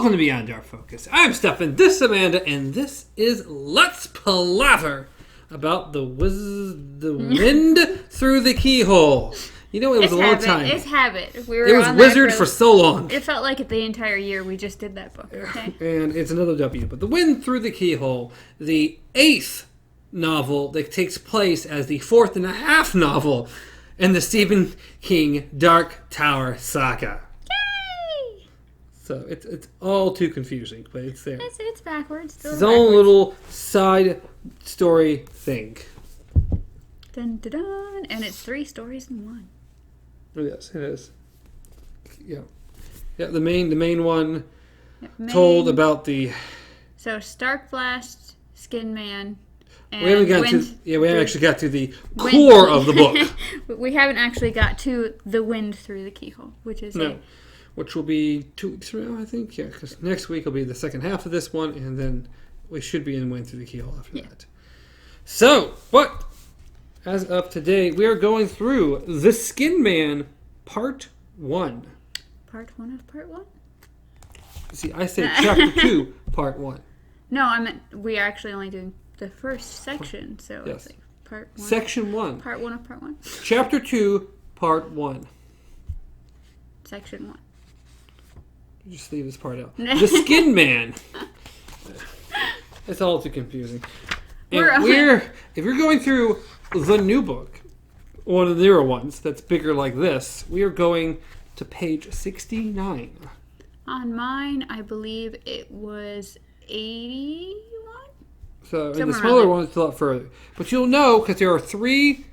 Welcome to Beyond Our Focus. I'm Stefan, this is Amanda, and this is Let's Palaver about the Wind Through the Keyhole. You know, it was a long time. It's habit. It was Wizard for so long. It felt like the entire year we just did that book. Okay? And it's another W. But The Wind Through the Keyhole, the 8th novel that takes place as the 4th and a half novel in the Stephen King Dark Tower saga. Yay! So it's all too confusing, but it's there. It's backwards. It's its own little side story thing. Dun, dun, dun. And it's 3 stories in one. Yes, it is. Yeah. The main one Yep, told about the... So Starkblast, Skin Man, and we haven't actually got to the core of the book. We haven't actually got to The Wind Through the Keyhole, which is which will be 2 weeks from now, I think. Yeah, because next week will be the second half of this one, and then we should be in Wind Through the Keyhole after that. So, but as of today, we are going through The Skin Man Part 1. Part 1 of Part 1? See, I said Chapter 2, Part 1. No, I meant we are actually only doing the first section, so Yes. it's like Part 1. Section 1. Part 1 of Part 1. Chapter 2, Part 1. Section 1. Just leave this part out. The Skin Man. It's all too confusing. And if you're going through the new book, one of the newer ones that's bigger like this, we are going to page 69. On mine, I believe it was 81? So in the smaller one, it's a lot further. But you'll know because there are 3...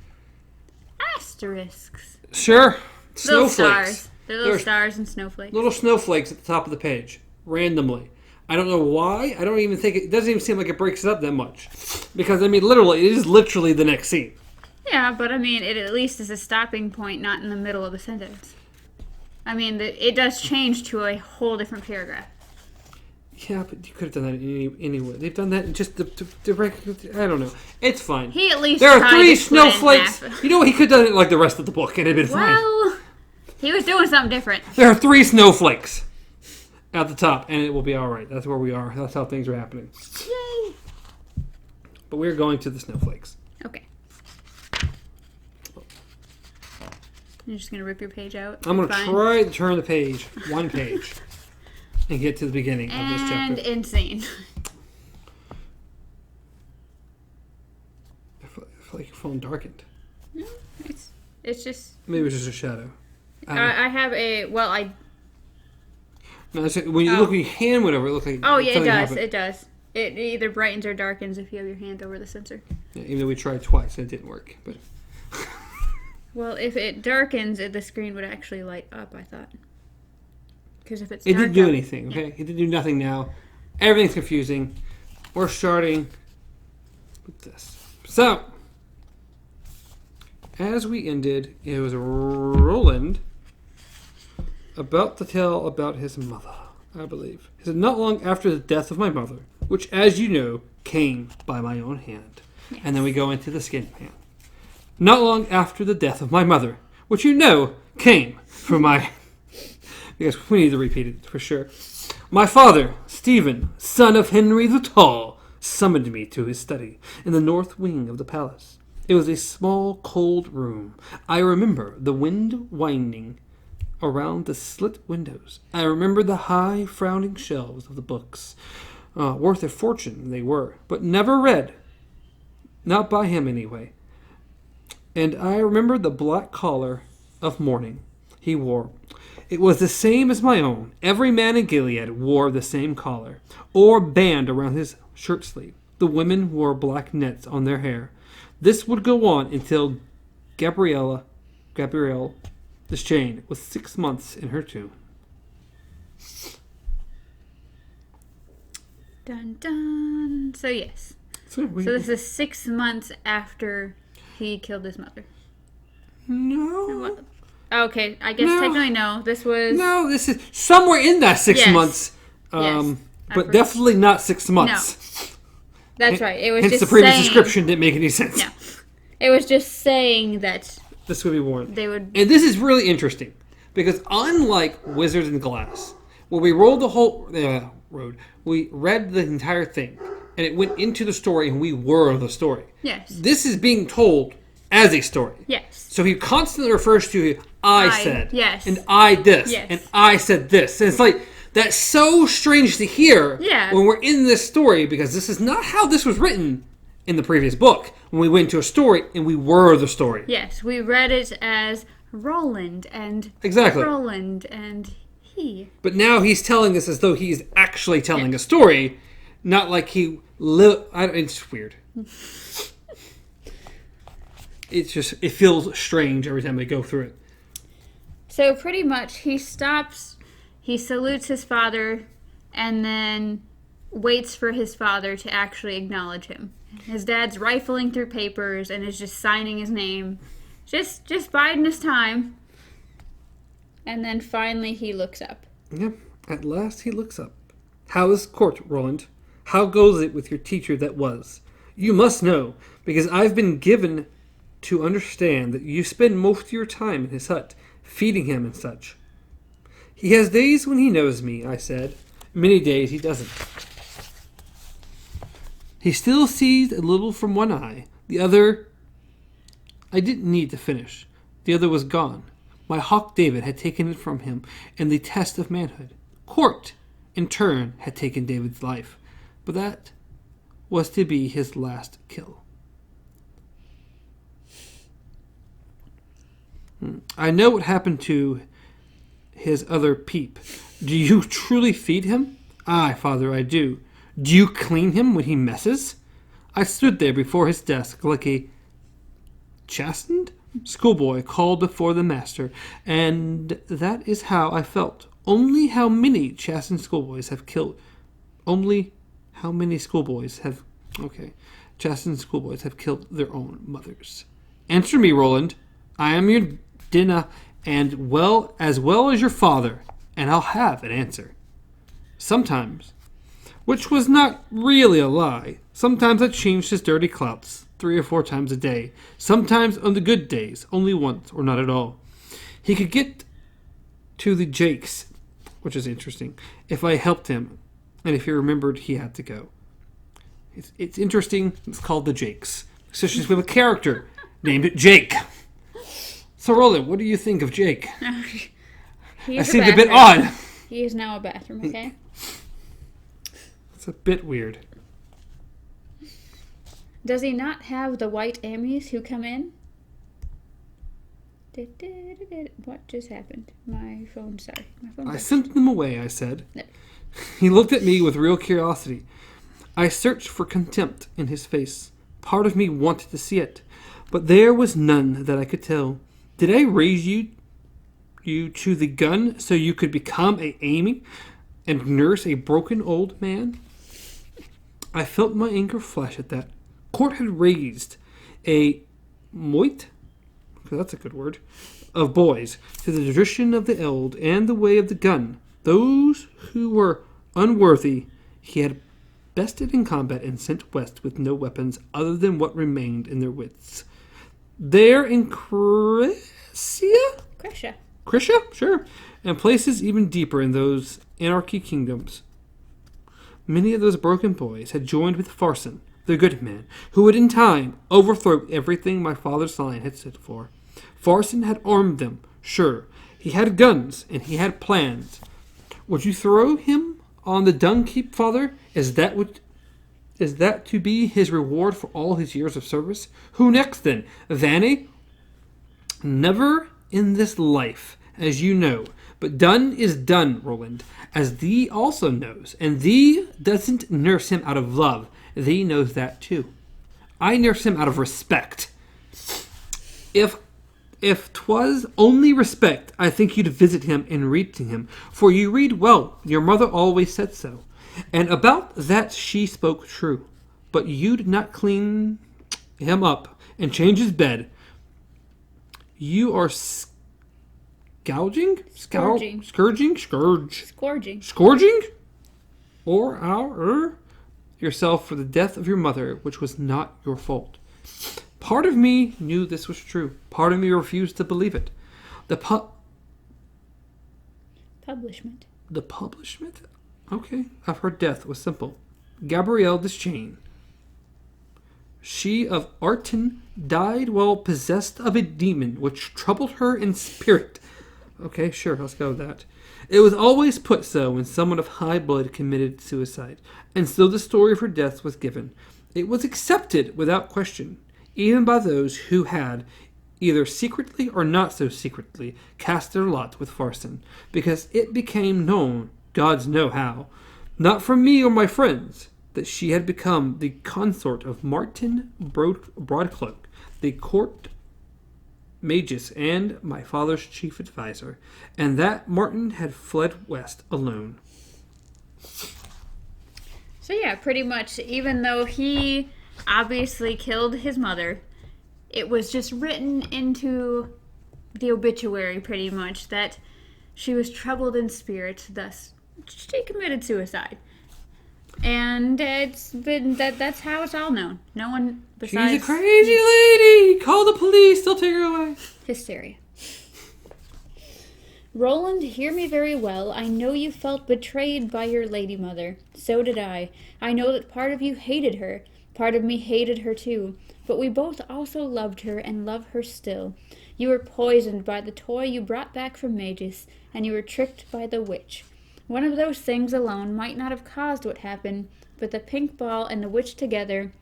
asterisks. Sure. Little Snowflakes. stars. They're little stars and snowflakes. Little snowflakes at the top of the page. Randomly. I don't know why. I don't even think... It doesn't even seem like it breaks it up that much. Because, I mean, literally, it is literally the next scene. Yeah, but I mean, it at least is a stopping point, not in the middle of a sentence. I mean, it does change to a whole different paragraph. Yeah, but you could have done that anyway. They've done that just to break... I don't know. It's fine. He at least there are tried 3 to split it in snowflakes. half. You know what? He could have done it like the rest of the book, and it'd been fine. Well, he was doing something different. There are 3 snowflakes at the top, and it will be all right. That's where we are. That's how things are happening. Yay! But we're going to the snowflakes. Okay. You're just going to rip your page out? I'm going to try to turn the page, one page, and get to the beginning of this chapter. And insane. I feel like your phone darkened. No, it's just... Maybe it was just a shadow. I have a... Well, I... No, when you look at your hand, whatever, it looks like... Oh, yeah, it does. Happened. It does. It either brightens or darkens if you have your hand over the sensor. Yeah, even though we tried twice, and it didn't work. But well, if it darkens, the screen would actually light up, I thought. Because if it's it didn't do anything, okay? Yeah. It didn't do nothing now. Everything's confusing. We're starting with this. So, as we ended, it was Roland about to tell about his mother, I believe. He said, not long after the death of my mother, which, as you know, came by my own hand. Yes. And then we go into the Skin Man. Not long after the death of my mother, which you know came from my... Because we need to repeat it for sure. My father, Stephen, son of Henry the Tall, summoned me to his study in the north wing of the palace. It was a small, cold room. I remember the wind winding around the slit windows. I remember the high, frowning shelves of the books. Worth a fortune they were, but never read. Not by him, anyway. And I remember the black collar of mourning he wore. It was the same as my own. Every man in Gilead wore the same collar, or band around his shirt sleeve. The women wore black nets on their hair. This would go on until Gabrielle, this chain, was 6 months in her tomb. Dun dun. So yes. So this is 6 months after he killed his mother. No. Okay, I guess technically no. This is somewhere in that 6 months. Yes. But definitely not 6 months. No. That's right. It was hence just the previous saying, description didn't make any sense. No. It was just saying that this would be worn. They would. And this is really interesting because unlike Wizards in Glass, where we rolled the whole road. We read the entire thing, and it went into the story, and we were the story. Yes. This is being told as a story. Yes. So he constantly refers to I said. Yes. And I this. Yes. And I said this. And it's like, that's so strange to hear when we're in this story, because this is not how this was written in the previous book. When we went to a story and we were the story. Yes, we read it as Roland and Roland and he. But now he's telling us as though he's actually telling a story, not like he it's weird. It feels strange every time I go through it. So pretty much he stops, he salutes his father, and then waits for his father to actually acknowledge him. His dad's rifling through papers and is just signing his name. Just biding his time. And then finally he looks up. Yep, at last he looks up. How is court, Roland? How goes it with your teacher that was? You must know, because I've been given to understand that you spend most of your time in his hut, feeding him and such. He has days when he knows me, I said. Many days he doesn't. He still sees a little from one eye. The other... I didn't need to finish. The other was gone. My hawk David had taken it from him in the test of manhood. Court, in turn, had taken David's life. But that was to be his last kill. I know what happened to his other peep. Do you truly feed him? Aye, father, I do. Do you clean him when he messes? I stood there before his desk like a chastened schoolboy called before the master, and that is how I felt. Only how many chastened schoolboys have killed... chastened schoolboys have killed their own mothers. Answer me, Roland. I am your dinner, and as well as your father, and I'll have an answer. Sometimes, which was not really a lie, sometimes I changed his dirty clouts 3 or 4 times a day. Sometimes on the good days, only once or not at all. He could get to the jakes, which is interesting, if I helped him, and if he remembered he had to go. It's interesting. It's called the jakes. Especially with a character named Jake. So, Roland, what do you think of Jake? I seemed a bit odd. He is now a bathroom, okay? It's a bit weird. Does he not have the white Ammies who come in? What just happened? My phone, sorry. I sent them away, I said. No. He looked at me with real curiosity. I searched for contempt in his face. Part of me wanted to see it, but there was none that I could tell. Did I raise you to the gun so you could become a Amy and nurse a broken old man? I felt my anger flash at that. Court had raised a moit, that's a good word, of boys to the tradition of the eld and the way of the gun. Those who were unworthy he had bested in combat and sent west with no weapons other than what remained in their wits. There in Crescia, sure, and places even deeper in those anarchy kingdoms. Many of those broken boys had joined with Farson, the good man, who would in time overthrow everything my father's line had stood for. Farson had armed them, sure. He had guns, and he had plans. Would you throw him on the dung heap, father? Is that to be his reward for all his years of service? Who next, then? Vanny? Never in this life, as you know. But done is done, Roland, as thee also knows. And thee doesn't nurse him out of love. Thee knows that too. I nurse him out of respect. If 'twas only respect, I think you'd visit him and read to him. For you read well. Your mother always said so. And about that she spoke true. But you'd not clean him up and change his bed. You are scourging? Scourging? Or yourself for the death of your mother, which was not your fault. Part of me knew this was true. Part of me refused to believe it. The The publishment? Okay. Of her death was simple. Gabrielle Deschain. She of Arton died while possessed of a demon which troubled her in spirit. Okay, sure, let's go with that. It was always put so when someone of high blood committed suicide, and so the story of her death was given. It was accepted without question, even by those who had, either secretly or not so secretly, cast their lot with Farson, because it became known, gods know how, not from me or my friends, that she had become the consort of Martin Broadcloak, the court magus and my father's chief advisor, and that Martin had fled west alone. So yeah, pretty much, even though he obviously killed his mother, it was just written into the obituary pretty much that she was troubled in spirit, thus she committed suicide. And it's been that's how it's all known. No one besides... She's a crazy lady! Call the police, they'll take her away. Hysteria. Roland, hear me very well. I know you felt betrayed by your lady mother. So did I. I know that part of you hated her. Part of me hated her too. But we both also loved her and love her still. You were poisoned by the toy you brought back from Magus, and you were tricked by the witch. One of those things alone might not have caused what happened, but the pink ball and the witch together,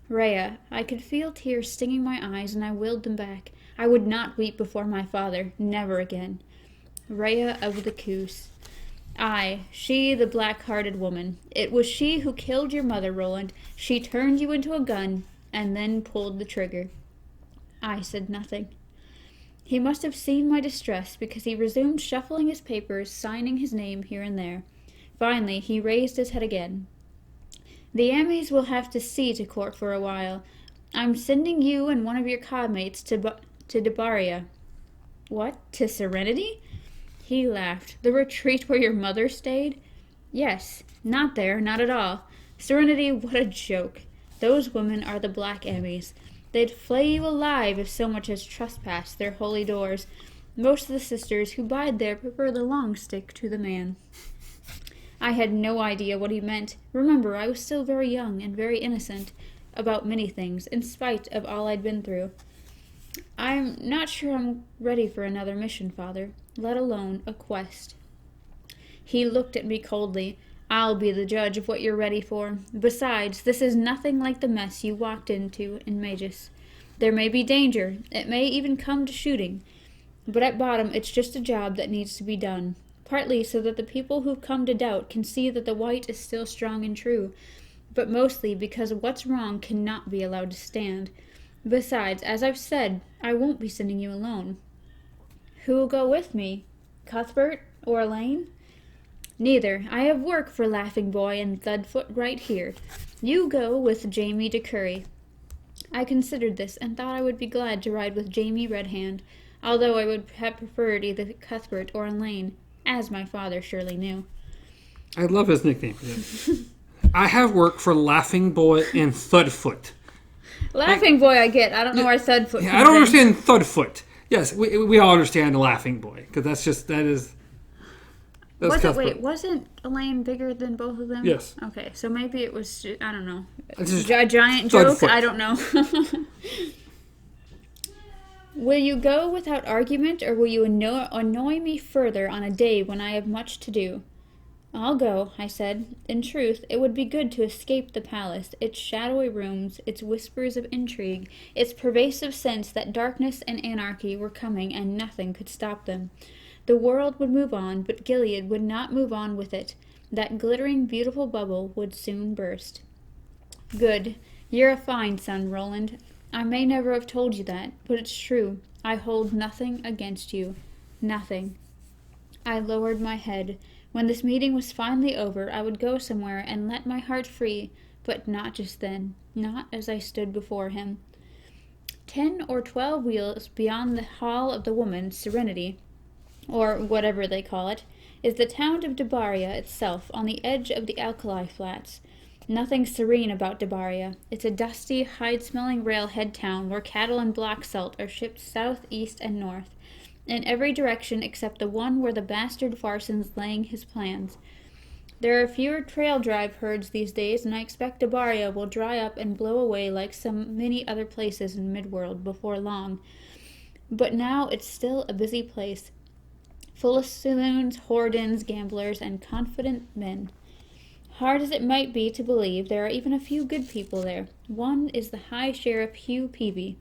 Rhea, I could feel tears stinging my eyes, and I willed them back. I would not weep before my father, never again. Rhea of the Coos. She, the black-hearted woman. It was she who killed your mother, Roland. She turned you into a gun, and then pulled the trigger. I said nothing. He must have seen my distress, because he resumed shuffling his papers, signing his name here and there. Finally, he raised his head again. The Ammies will have to see to court for a while. I'm sending you and one of your comrades to Debaria. What? To Serenity? He laughed. The retreat where your mother stayed? Yes. Not there, not at all. Serenity, what a joke. Those women are the Black Ammies. They'd flay you alive if so much as trespassed their holy doors. Most of the sisters who bide there prefer the long stick to the man. I had no idea what he meant. Remember, I was still very young and very innocent about many things, in spite of all I'd been through. I'm not sure I'm ready for another mission, Father, let alone a quest. He looked at me coldly. I'll be the judge of what you're ready for. Besides, this is nothing like the mess you walked into in Magus. There may be danger. It may even come to shooting. But at bottom, it's just a job that needs to be done. Partly so that the people who've come to doubt can see that the white is still strong and true. But mostly because what's wrong cannot be allowed to stand. Besides, as I've said, I won't be sending you alone. Who will go with me? Cuthbert or Elaine? Neither. I have work for Laughing Boy and Thudfoot right here. You go with Jamie de Curry. I considered this and thought I would be glad to ride with Jamie Redhand, although I would have preferred either Cuthbert or Elaine, as my father surely knew. I love his nickname for him. I have work for Laughing Boy and Thudfoot. Laughing Boy I get. I don't know where Thudfoot comes in. I don't understand Thudfoot. Yes, we all understand the Laughing Boy, because wasn't Elaine bigger than both of them? Yes. Okay, so maybe it was, I don't know, a just giant joke? Thudfoot. I don't know. Will you go without argument, or will you annoy me further on a day when I have much to do? I'll go, I said. In truth, it would be good to escape the palace, its shadowy rooms, its whispers of intrigue, its pervasive sense that darkness and anarchy were coming and nothing could stop them. The world would move on, but Gilead would not move on with it. That glittering, beautiful bubble would soon burst. Good. You're a fine son, Roland. I may never have told you that, but it's true. I hold nothing against you. Nothing. I lowered my head. When this meeting was finally over, I would go somewhere and let my heart free, but not just then, not as I stood before him. 10 or 12 wheels beyond the Hall of the Woman, Serenity, or whatever they call it, is the town of Debaria itself, on the edge of the Alkali Flats. Nothing serene about Debaria. It's a dusty, hide-smelling railhead town where cattle and black salt are shipped south, east, and north. in every direction except the one where the bastard Farson's laying his plans. There are fewer trail drive herds these days, and I expect Dabaria will dry up and blow away like some many other places in Midworld before long. But now it's still a busy place, full of saloons, whordens, gamblers, and confident men. Hard as it might be to believe, there are even a few good people there. One is the High Sheriff Hugh Peavy.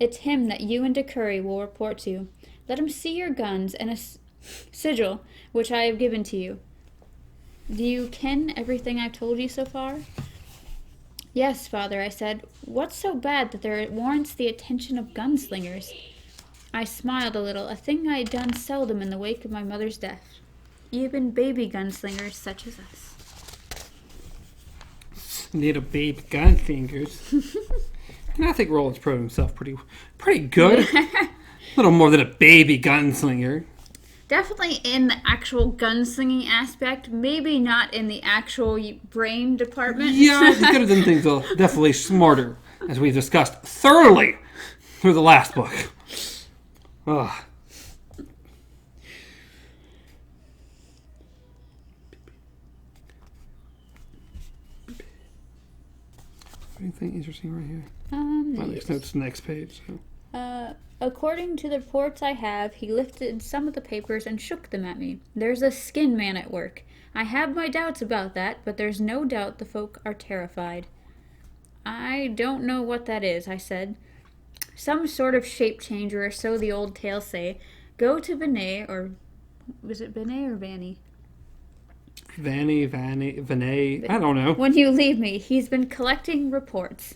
It's him that you and DeCurry will report to. Let him see your guns and a sigil which I have given to you. Do you ken everything I've told you so far? Yes, Father, I said. What's so bad that there warrants the attention of gunslingers? I smiled a little, a thing I had done seldom in the wake of my mother's death. Even baby gunslingers such as us. Little baby gunslingers. And I think Roland's proven himself pretty good. A little more than a baby gunslinger. Definitely in the actual gunslinging aspect, maybe not in the actual brain department. Yeah, he could have done things definitely smarter, as we discussed thoroughly through the last book. Ugh. Anything interesting right here? My next notes, next page. So. According to the reports I have, he lifted some of the papers and shook them at me. There's a skin man at work. I have my doubts about that, but there's no doubt the folk are terrified. I don't know what that is, I said. Some sort of shape changer, or so the old tales say. Go to Vanay, or was it Vanay or Vanny? Vanay, I don't know. When you leave me, he's been collecting reports.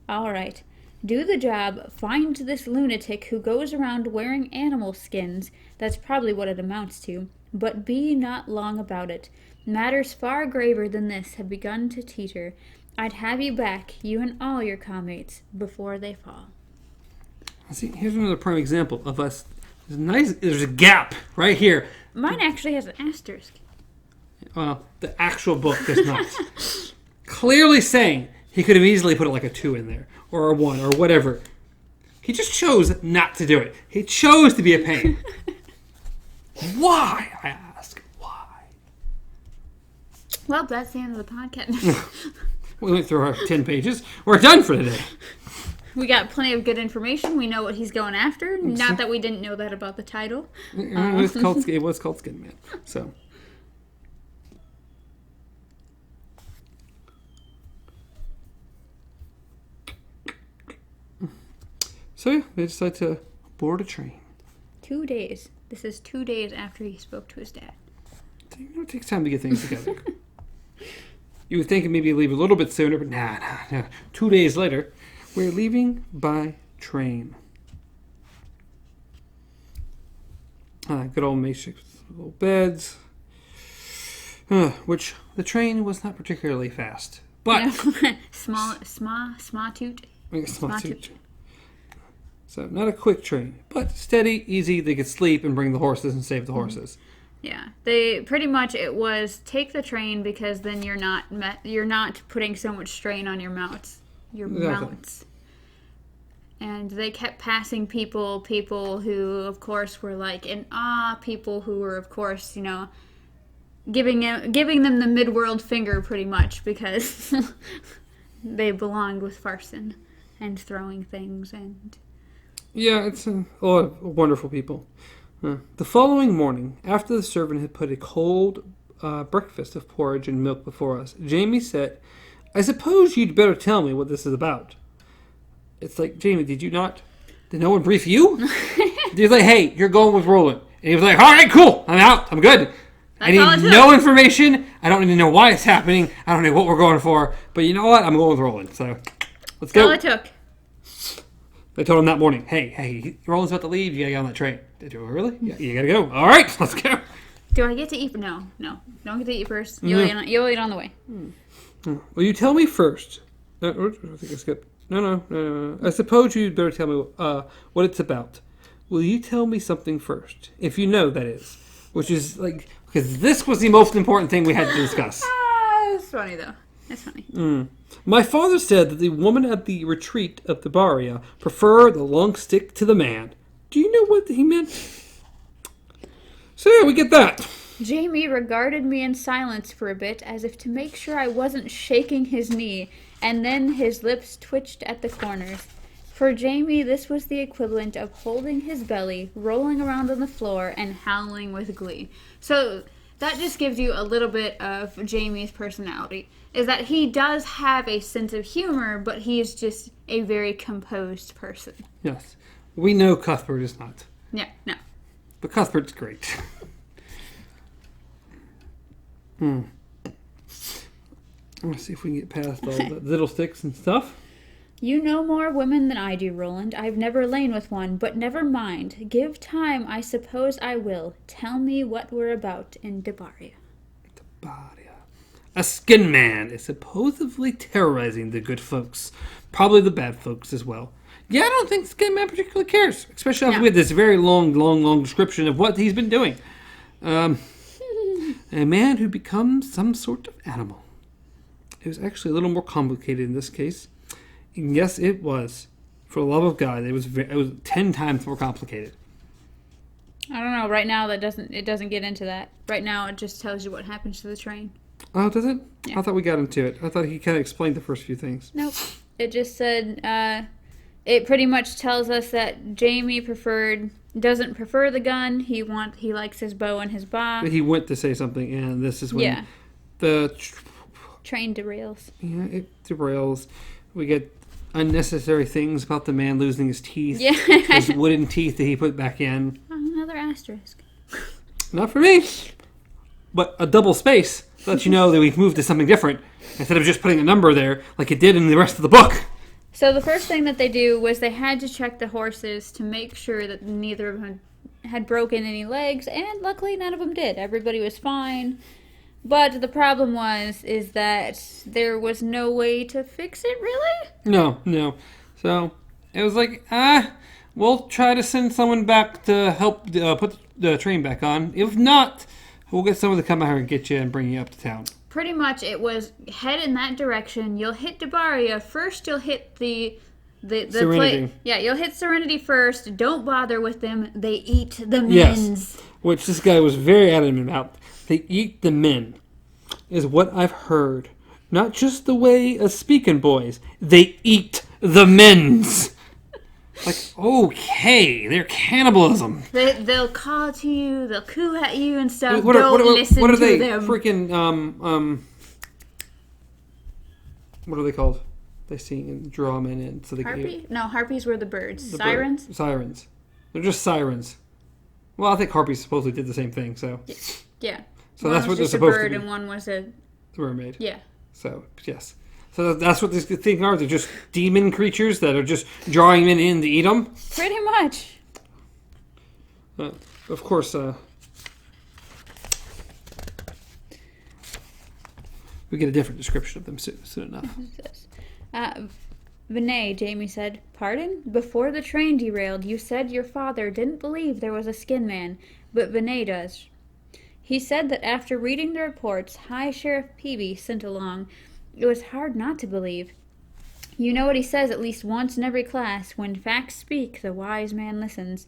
All right. Do the job, find this lunatic who goes around wearing animal skins. That's probably what it amounts to. But be not long about it. Matters far graver than this have begun to teeter. I'd have you back, you and all your comrades, before they fall. See, here's another prime example of us. There's a gap right here. Mine actually has an asterisk. Well, the actual book does not. Clearly saying he could have easily put it like a 2 in there, or a 1, or whatever. He just chose not to do it. He chose to be a pain. Why, I ask? Why? Well, that's the end of the podcast. We went through our 10 pages. We're done for today. We got plenty of good information. We know what he's going after. Not that we didn't know that about the title. It was called Skin Man. So... So yeah, they decide to board a train. 2 days. This is 2 days after he spoke to his dad. It takes time to get things together. You would think maybe leave a little bit sooner, but nah. 2 days later, we're leaving by train. Good old makeshift little beds. Which the train was not particularly fast, but small toot. So, not a quick train, but steady, easy. They could sleep and bring the horses and save the horses. Yeah, they pretty much it was take the train because then you're not putting so much strain on your mounts. And they kept passing people who, of course, were like in awe. People who were, of course, giving them the midworld finger pretty much because they belonged with Farson and throwing things and. Yeah, it's a lot of wonderful people. The following morning, after the servant had put a cold breakfast of porridge and milk before us, Jamie said, I suppose you'd better tell me what this is about. It's like, Jamie, did no one brief you? He's like, hey, you're going with Roland. And he was like, all right, cool, I'm out, I'm good. I need no information. I don't need to know why it's happening. I don't know what we're going for. But you know what? I'm going with Roland. So, let's go. That's all it took. They told him that morning, hey, Roland's about to leave. You gotta get on that train. Did you really? Yeah, you gotta go. All right, let's go. Do I get to eat? No. Don't get to eat first. You'll eat on the way. Well, you tell me first. I think I skipped. No. I suppose you'd better tell me what it's about. Will you tell me something first? If you know, that is. Which is, because this was the most important thing we had to discuss. It's funny, though. It's funny. My father said that the woman at the retreat of the Baria preferred the long stick to the man. Do you know what he meant? So yeah, we get that. Jamie regarded me in silence for a bit, as if to make sure I wasn't shaking his knee, and then his lips twitched at the corners. For Jamie, this was the equivalent of holding his belly, rolling around on the floor, and howling with glee. So that just gives you a little bit of Jamie's personality, is that he does have a sense of humor, but he is just a very composed person. Yes. We know Cuthbert is not. Yeah, no. But Cuthbert's great. Let's see if we can get past all the little sticks and stuff. You know more women than I do, Roland. I've never lain with one, but never mind. Give time, I suppose I will. Tell me what we're about in Debaria. A skin man is supposedly terrorizing the good folks. Probably the bad folks as well. Yeah, I don't think Skin Man particularly cares. Especially after we had this very long description of what he's been doing. A man who becomes some sort of animal. It was actually a little more complicated in this case. And yes, it was. For the love of God, it was 10 times more complicated. I don't know. Right now, it doesn't get into that. Right now, it just tells you what happens to the train. Oh, does it? Yeah. I thought we got into it. I thought he kind of explained the first few things. Nope. It just said, it pretty much tells us that Jamie doesn't prefer the gun. He likes his bow and his bow. He went to say something, and this is when the train derails. Yeah, it derails. We get unnecessary things about the man losing his teeth. Yeah. His wooden teeth that he put back in. Another asterisk. Not for me. But a double space lets you know that we've moved to something different instead of just putting a number there like it did in the rest of the book. So the first thing that they do was they had to check the horses to make sure that neither of them had broken any legs, and luckily none of them did. Everybody was fine. But the problem is that there was no way to fix it, really? No. So it was like, we'll try to send someone back to help put the train back on. If not, we'll get someone to come out here and get you and bring you up to town. Pretty much, it was head in that direction. You'll hit Debaria. First, you'll hit the Serenity. You'll hit Serenity first. Don't bother with them. They eat the men's. Yes, which this guy was very adamant about. They eat the men, is what I've heard. Not just the way of speaking, boys. They eat the men's. Like, okay, they're cannibalism. They'll call to you, they'll coo at you and stuff. What Don't listen what are to they them. Freaking, what are they called? They sing and draw men in. So they Harpy? No, harpies were the birds. Sirens? Sirens. They're just sirens. Well, I think harpies supposedly did the same thing, so. Yeah. So one that's what was they're just a supposed bird to be. and one was a mermaid. Yeah. So, yes. So that's what these things are. They're just demon creatures that are just drawing men in to eat them. Pretty much. Of course, we get a different description of them soon enough. Vinay, Jamie said, "Pardon? Before the train derailed, you said your father didn't believe there was a skin man, but Vinay does. He said that after reading the reports High Sheriff Peavy sent along, it was hard not to believe. You know what he says at least once in every class, when facts speak, the wise man listens.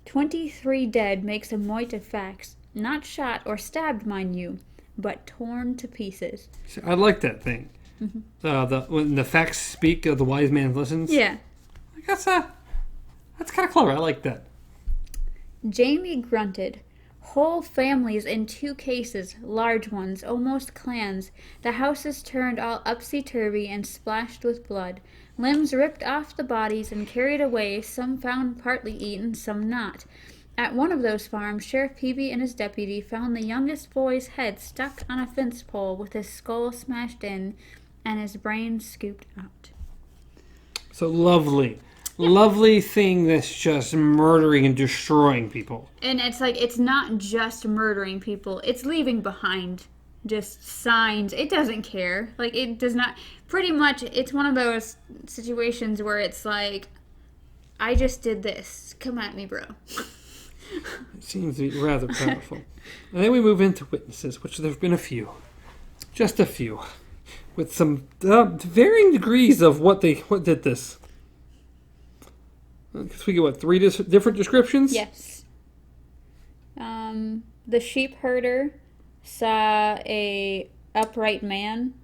23 dead makes a moit of facts, not shot or stabbed, mind you, but torn to pieces." I like that thing. Mm-hmm. When the facts speak, the wise man listens. Yeah. That's kind of clever. I like that. Jamie grunted. Whole families in 2 cases, large ones, almost clans. The houses turned all upsy-turvy and splashed with blood. Limbs ripped off the bodies and carried away, some found partly eaten, some not. At one of those farms, Sheriff Peavy and his deputy found the youngest boy's head stuck on a fence pole with his skull smashed in and his brain scooped out. So lovely. Lovely thing that's just murdering and destroying people. And it's like, it's not just murdering people. It's leaving behind just signs. It doesn't care. Like, it does not... Pretty much, it's one of those situations where it's like, I just did this. Come at me, bro. It seems to be rather powerful. And then we move into witnesses, which there have been a few. Just a few. With some varying degrees of what did this. Because we get, 3 different descriptions? Yes. The sheep herder saw a upright man.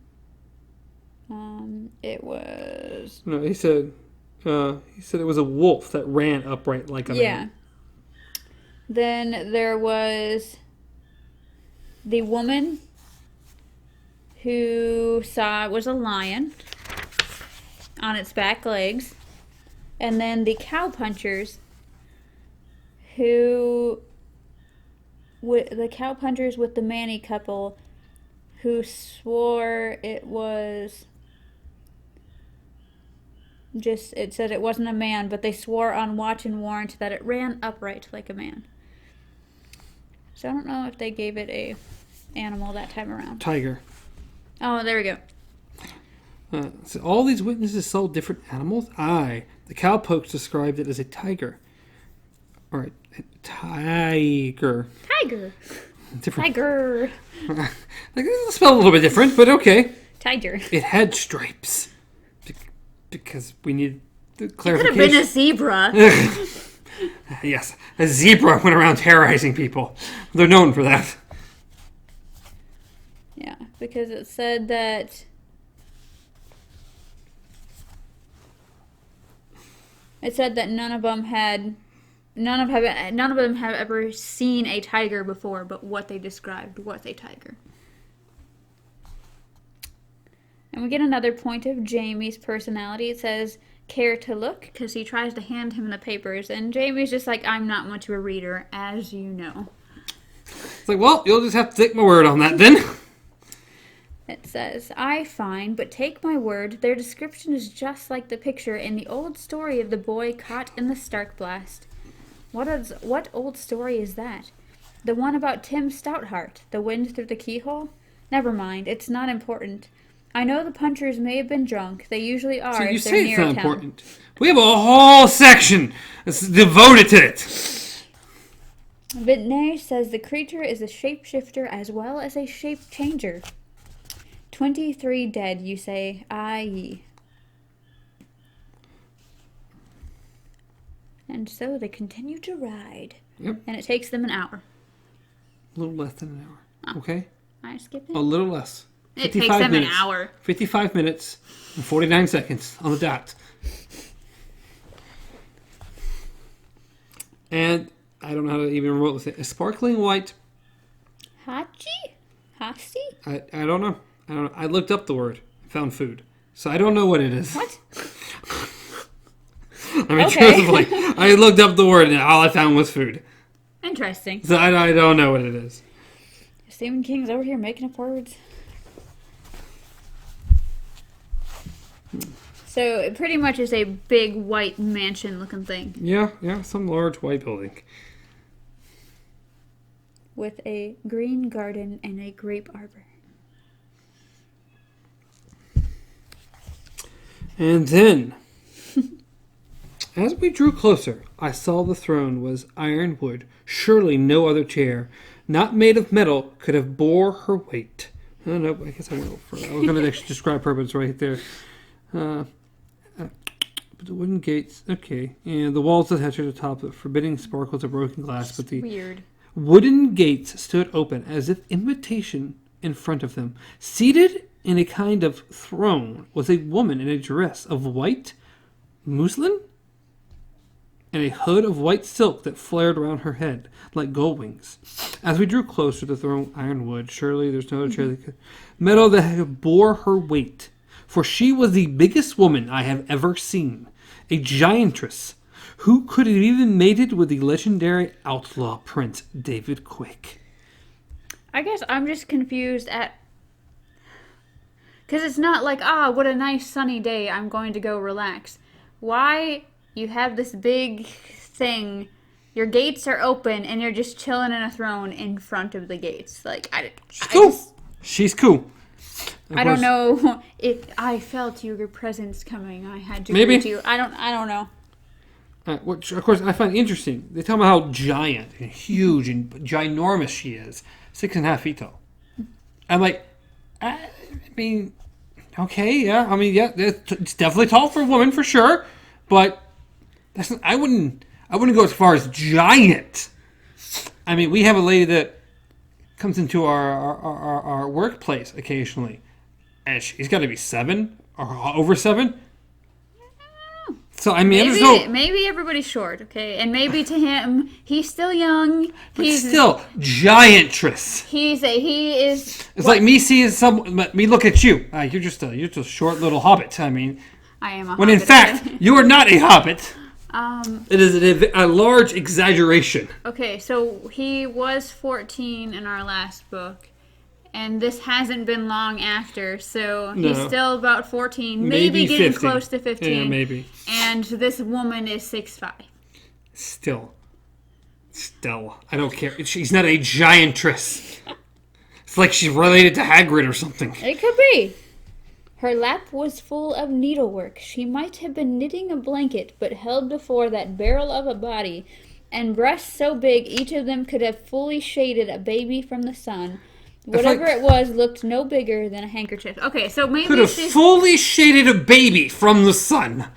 It was... No, he said it was a wolf that ran upright like a man. Yeah. Then there was the woman who saw it was a lion on its back legs. And then the cowpunchers the cowpunchers with the Manny couple who swore it was it said it wasn't a man, but they swore on watch and warrant that it ran upright like a man. So I don't know if they gave it a animal that time around. Tiger. Oh, there we go. So all these witnesses saw different animals? Aye. The cowpokes described it as a tiger. All right. Tiger. Tiger. Different. Tiger. Like, it's spelled a little bit different, but okay. Tiger. It had stripes. Because we need the It clarification. could have been a zebra. Yes. A zebra went around terrorizing people. They're known for that. Yeah, because it said that none of them have ever seen a tiger before, but what they described was a tiger. And we get another point of Jamie's personality. It says, care to look? Because he tries to hand him the papers, and Jamie's just like, I'm not much of a reader, as you know. It's like, well, you'll just have to take my word on that then. It says, I find, but take my word, their description is just like the picture in the old story of the boy caught in the Stark blast. What old story is that? The one about Tim Stoutheart, the wind through the keyhole? Never mind, it's not important. I know the punchers may have been drunk. They usually are. So you if they're say near it's not town. important. We have a whole section that's devoted to it. Vintney says the creature is a shapeshifter as well as a shape changer. 23 dead, you say, aye. And so they continue to ride. Yep. And it takes them an hour. A little less than an hour. Okay? I skipped it. A little less. It takes them an hour. 55 minutes and 49 seconds on the dot. And I don't know how to even remotely say it. A sparkling white. Hachi? Hasti? I don't know. I looked up the word. Found food. So I don't know what it is. What? I mean, Okay. truthfully, I looked up the word and all I found was food. Interesting. So I don't know what it is. Stephen King's over here making up words. So it pretty much is a big white mansion looking thing. Yeah, some large white building. With a green garden and a grape arbor. And then, as we drew closer, I saw the throne was iron wood. Surely no other chair, not made of metal, could have bore her weight. Oh, no, I guess I went over. I was going to actually describe purpose right there. But the wooden gates, okay. And the walls attached to the top of forbidding sparkles of broken glass. But the Weird. wooden gates stood open as if invitation in front of them. Seated in a kind of throne was a woman in a dress of white muslin and a hood of white silk that flared around her head like gull wings. As we drew closer to the throne, ironwood, surely there's no other chair that could metal that bore her weight. For she was the biggest woman I have ever seen, a giantess who could have even mated with the legendary outlaw prince David Quick. I guess I'm just confused at... Because it's not like, what a nice sunny day, I'm going to go relax. Why you have this big thing, your gates are open, and you're just chilling in a throne in front of the gates? Like, She's cool. I don't know if I felt your presence coming. I had to Maybe. greet you. I don't know. Which, of course, I find interesting. They talk about how giant and huge and ginormous she is. 6.5 feet tall. I'm like, I mean, okay, yeah. I mean, yeah, it's definitely tall for a woman, for sure. But I wouldn't go as far as giant. I mean, we have a lady that comes into our workplace occasionally, and she's got to be 7 or over 7. So I mean, maybe everybody's short, okay, and maybe to him, he's still young. He's still giantress. He is. It's like me seeing me look at you. You're just a short little hobbit. I mean, I am a when hobbit. in fact you are not a hobbit. It is a large exaggeration. Okay, so he was 14 in our last book. And this hasn't been long after, so he's still about 14, maybe getting 15. Close to 15. Yeah, maybe. And this woman is 6'5". Still, I don't care. She's not a giantress. It's like she's related to Hagrid or something. It could be. Her lap was full of needlework. She might have been knitting a blanket, but held before that barrel of a body, and breasts so big each of them could have fully shaded a baby from the sun. Whatever it was looked no bigger than a handkerchief. Okay, so maybe could have fully shaded a baby from the sun.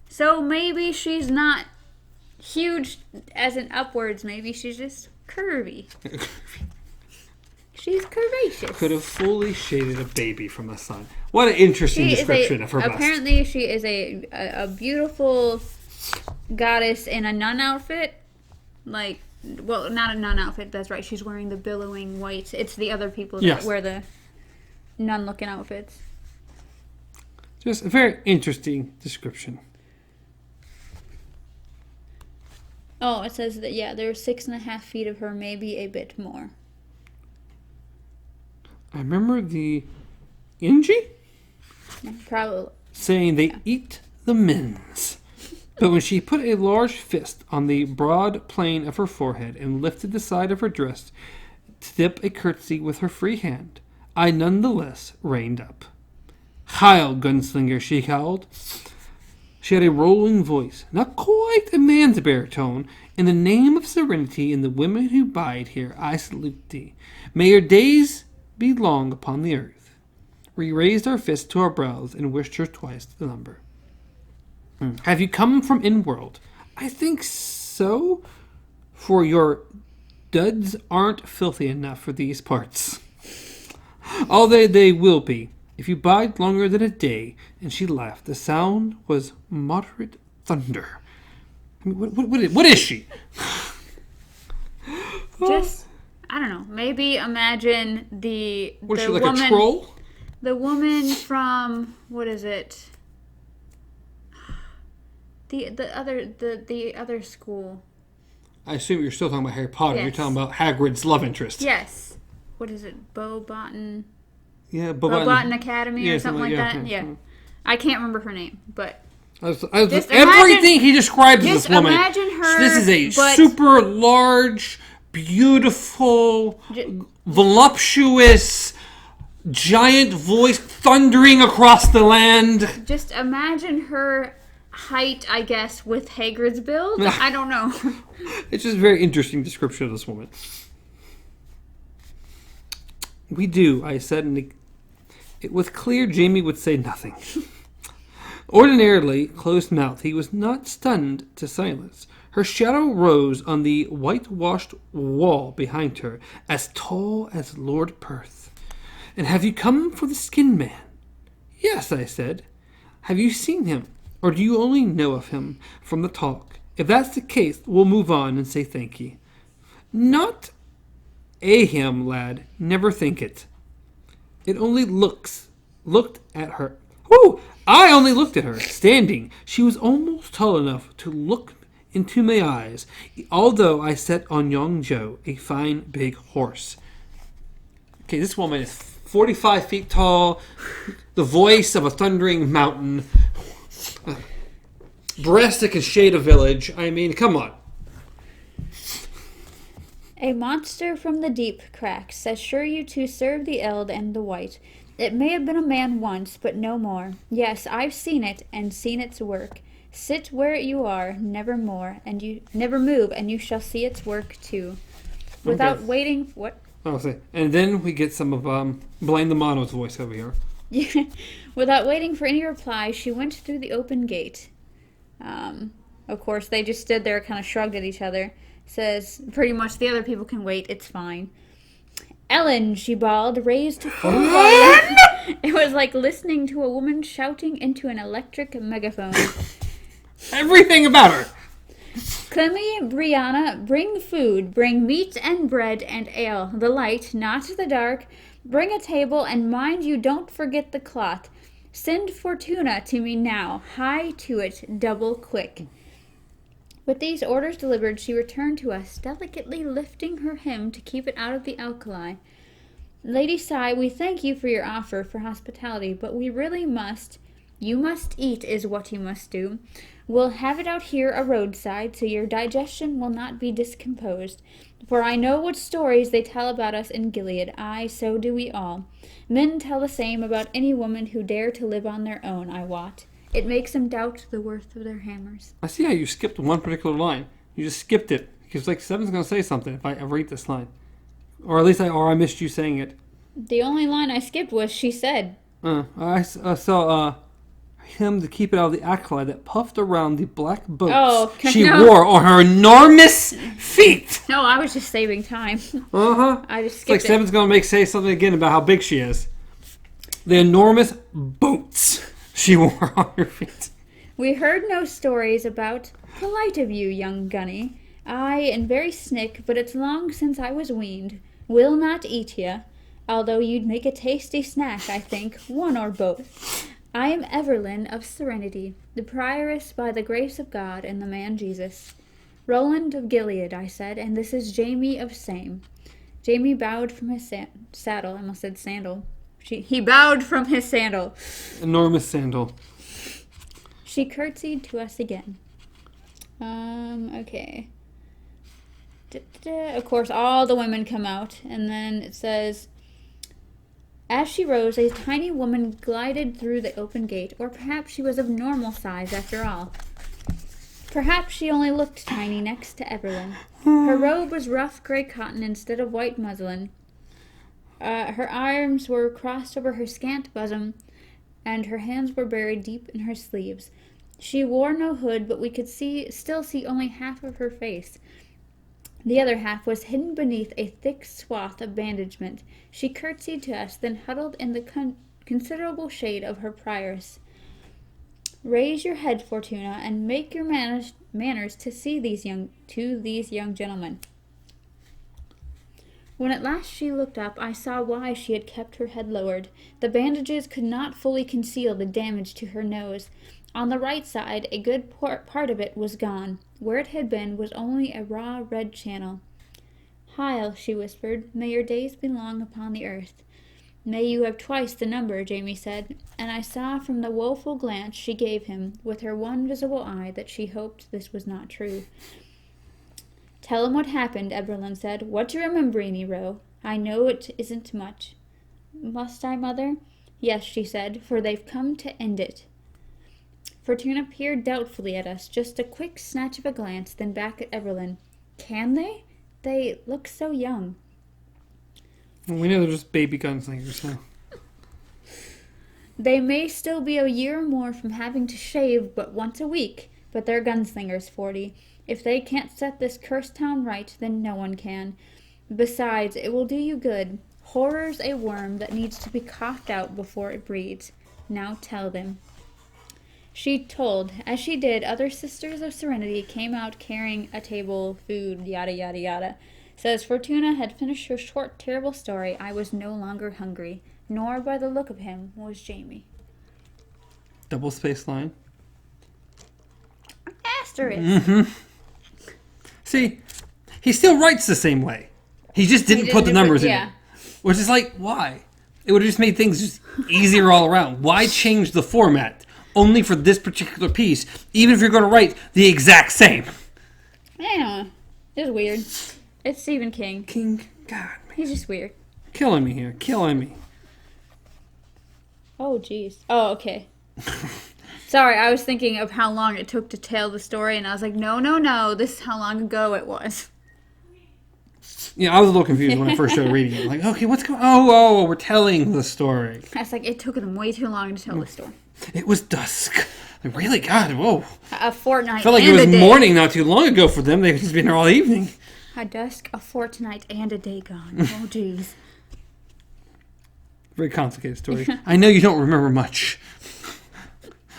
So maybe she's not huge as in upwards. Maybe she's just curvy. She's curvaceous. Could have fully shaded a baby from the sun. What an interesting description of her bust. Apparently she is a beautiful goddess in a nun outfit. Like... Well, not a nun outfit, that's right. She's wearing the billowing white. It's the other people that wear the nun-looking outfits. Just a very interesting description. Oh, it says that, there are 6.5 feet of her, maybe a bit more. I remember the Inji? Probably. Saying they eat the men's. But when she put a large fist on the broad plane of her forehead and lifted the side of her dress to dip a curtsy with her free hand, I nonetheless reined up. "Heil, gunslinger," she called. She had a rolling voice, not quite a man's baritone. "In the name of serenity and the women who bide here, I salute thee. May your days be long upon the earth." We raised our fists to our brows and wished her twice the number. "Have you come from in-world?" "I think so, for your duds aren't filthy enough for these parts." "Although they will be, if you bide longer than a day." And she laughed. The sound was moderate thunder. I mean, what is she? Just, I don't know. Maybe imagine the What is the she, like woman, a troll? The woman from, what is it? The other school. I assume you're still talking about Harry Potter. Yes. You're talking about Hagrid's love interest. Yes. What is it? Beauxbaton? Yeah, Beauxbaton Academy or something like that? Yeah. I can't remember her name, but... everything he describes this woman. Just imagine her... This is a super large, beautiful, voluptuous, giant voice thundering across the land. Just imagine her... height, I guess, with Hagrid's build? I don't know. It's just a very interesting description of this woman. "We do," I said, and it was clear Jamie would say nothing. Ordinarily close-mouthed, he was not stunned to silence. Her shadow rose on the whitewashed wall behind her, as tall as Lord Perth. "And have you come for the Skin Man?" "Yes," I said. "Have you seen him? Or do you only know of him from the talk? If that's the case, we'll move on and say thank ye." "Not a him, lad. Never think it." It only looked at her. Whoo! I only looked at her, standing. She was almost tall enough to look into my eyes, although I sat on young Joe, a fine big horse. Okay, this woman is 45 feet tall, the voice of a thundering mountain, breast that can shade a village. I mean, come on. "A monster from the deep cracks, assure you to serve the eld and the white. It may have been a man once, but no more. Yes, I've seen it, and seen its work. Sit where you are, never more, and you never move, and you shall see its work too." Without waiting, what? I'll say, and then we get some of Blaine the Mono's voice over here. Without waiting for any reply, she went through the open gate. Of course, they just stood there, kind of shrugged at each other. Says, pretty much the other people can wait, it's fine. Ellen, she bawled, raised to full volume. It was like listening to a woman shouting into an electric megaphone. Everything about her. Clemmy, Brianna, bring food, bring meat and bread and ale, the light, not the dark. Bring a table, and mind you don't forget the cloth. Send Fortuna to me now, hie to it, double quick. With these orders delivered, she returned to us, delicately lifting her hem to keep it out of the alkali. Lady Sigh, we thank you for your offer for hospitality, but we really must. You must eat is what you must do. We'll have it out here a roadside, so your digestion will not be discomposed. For I know what stories they tell about us in Gilead. Aye, so do we all. Men tell the same about any woman who dare to live on their own, I wot. It makes them doubt the worth of their hammers. I see how you skipped one particular line. You just skipped it. Because, like, Stefan's going to say something if I ever read this line. Or at least I missed you saying it. The only line I skipped was she said. I saw him to keep it out of the alkali that puffed around the black boats she wore on her enormous feet. No, I was just saving time. I just skipped it's like Stefan's going to say something again about how big she is. The enormous boats she wore on her feet. We heard no stories about polite of you, young gunny. Aye, and very snick, but it's long since I was weaned. Will not eat ye, although you'd make a tasty snack, I think, one or both. I am Evelyn of Serenity, the prioress by the grace of God and the man Jesus. Roland of Gilead, I said, and this is Jamie of Same. Jamie bowed from his saddle. I almost said sandal. He bowed from his sandal. Enormous sandal. She curtsied to us again. Okay. Of course, all the women come out, and then it says, as she rose, a tiny woman glided through the open gate, or perhaps she was of normal size after all. Perhaps she only looked tiny next to Evelyn. Her robe was rough gray cotton instead of white muslin. Her arms were crossed over her scant bosom, and her hands were buried deep in her sleeves. She wore no hood, but we could still see only half of her face. The other half was hidden beneath a thick swath of bandagement. She curtsied to us, then huddled in the considerable shade of her prioress. Raise your head, Fortuna, and make your manners to these young gentlemen. When at last she looked up, I saw why she had kept her head lowered. The bandages could not fully conceal the damage to her nose. On the right side, a good part of it was gone. Where it had been was only a raw red channel. Heil, she whispered, may your days be long upon the earth. May you have twice the number, Jamie said, and I saw from the woeful glance she gave him, with her one visible eye, that she hoped this was not true. Tell him what happened, Eberlin said. What do you remember, Nero? I know it isn't much. Must I, Mother? Yes, she said, for they've come to end it. Fortuna peered doubtfully at us, just a quick snatch of a glance, then back at Evelyn. Can they? They look so young. Well, we know they're just baby gunslingers, so. They may still be a year or more from having to shave but once a week, but they're gunslingers, 40. If they can't set this cursed town right, then no one can. Besides, it will do you good. Horror's a worm that needs to be coughed out before it breeds. Now tell them. She told. As she did, other sisters of Serenity came out carrying a table, food, yada yada yada. Says Fortuna had finished her short, terrible story. I was no longer hungry, nor by the look of him was Jamie. Double space line. Asterisk. Mm-hmm. See, he still writes the same way. He just didn't put the numbers in it. Which is like, why? It would have just made things just easier all around. Why change the format? Only for this particular piece, even if you're going to write the exact same. Yeah, it's weird. It's Stephen King. God, man. He's just weird. Killing me here. Killing me. Oh, jeez. Oh, okay. Sorry, I was thinking of how long it took to tell the story, and I was like, no, this is how long ago it was. Yeah, I was a little confused when I first started reading it. Like, okay, what's going on? Oh, we're telling the story. I was like, it took them way too long to tell the story. It was dusk. Like, really? God, whoa. A fortnight. I felt like and it was a day. morning not too long ago for them. They've just been there all evening. A dusk, a fortnight, and a day gone. Oh, jeez. Very complicated story. I know you don't remember much.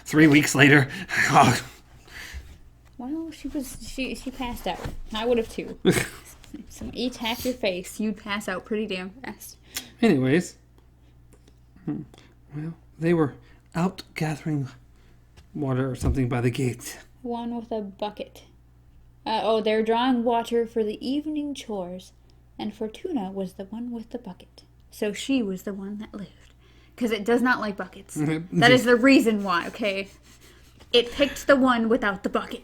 3 weeks later. Oh. Well, she passed out. I would have too. So eat half your face. You'd pass out pretty damn fast. Anyways. Well, they were out gathering water or something by the gate. One with a bucket. They're drawing water for the evening chores. And Fortuna was the one with the bucket. So she was the one that lived. Because it does not like buckets. That is the reason why, okay? It picked the one without the bucket.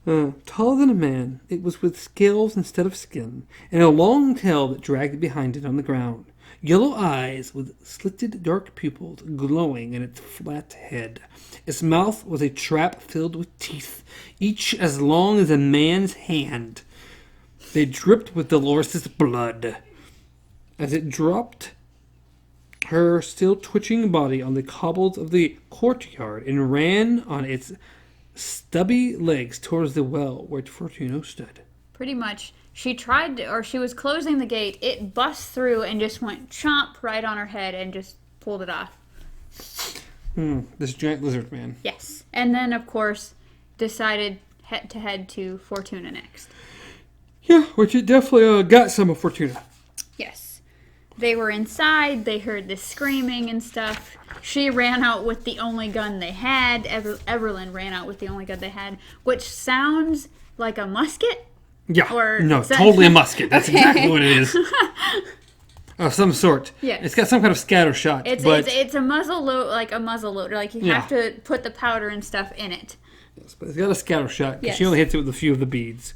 Taller than a man, it was with scales instead of skin, and a long tail that dragged behind it on the ground. Yellow eyes with slitted dark pupils glowing in its flat head. Its mouth was a trap filled with teeth, each as long as a man's hand. They dripped with Dolores' blood. As it dropped her still twitching body on the cobbles of the courtyard and ran on its stubby legs towards the well where Fortuna stood. Pretty much. She was closing the gate. It bust through and just went chomp right on her head and just pulled it off. This giant lizard man. Yes. And then, of course, decided to head to Fortuna next. Yeah, which it definitely got some of Fortuna. Yes. They were inside. They heard the screaming and stuff. She ran out with the only gun they had. Everlyn ran out with the only gun they had, which sounds like a musket. Yeah. Totally a musket. That's okay. Exactly what it is. Of some sort. Yeah. It's got some kind of scatter shot. It's a muzzle loader. Like you have to put the powder and stuff in it. Yes, but it's got a scatter shot because yes. she only hits it with a few of the beads.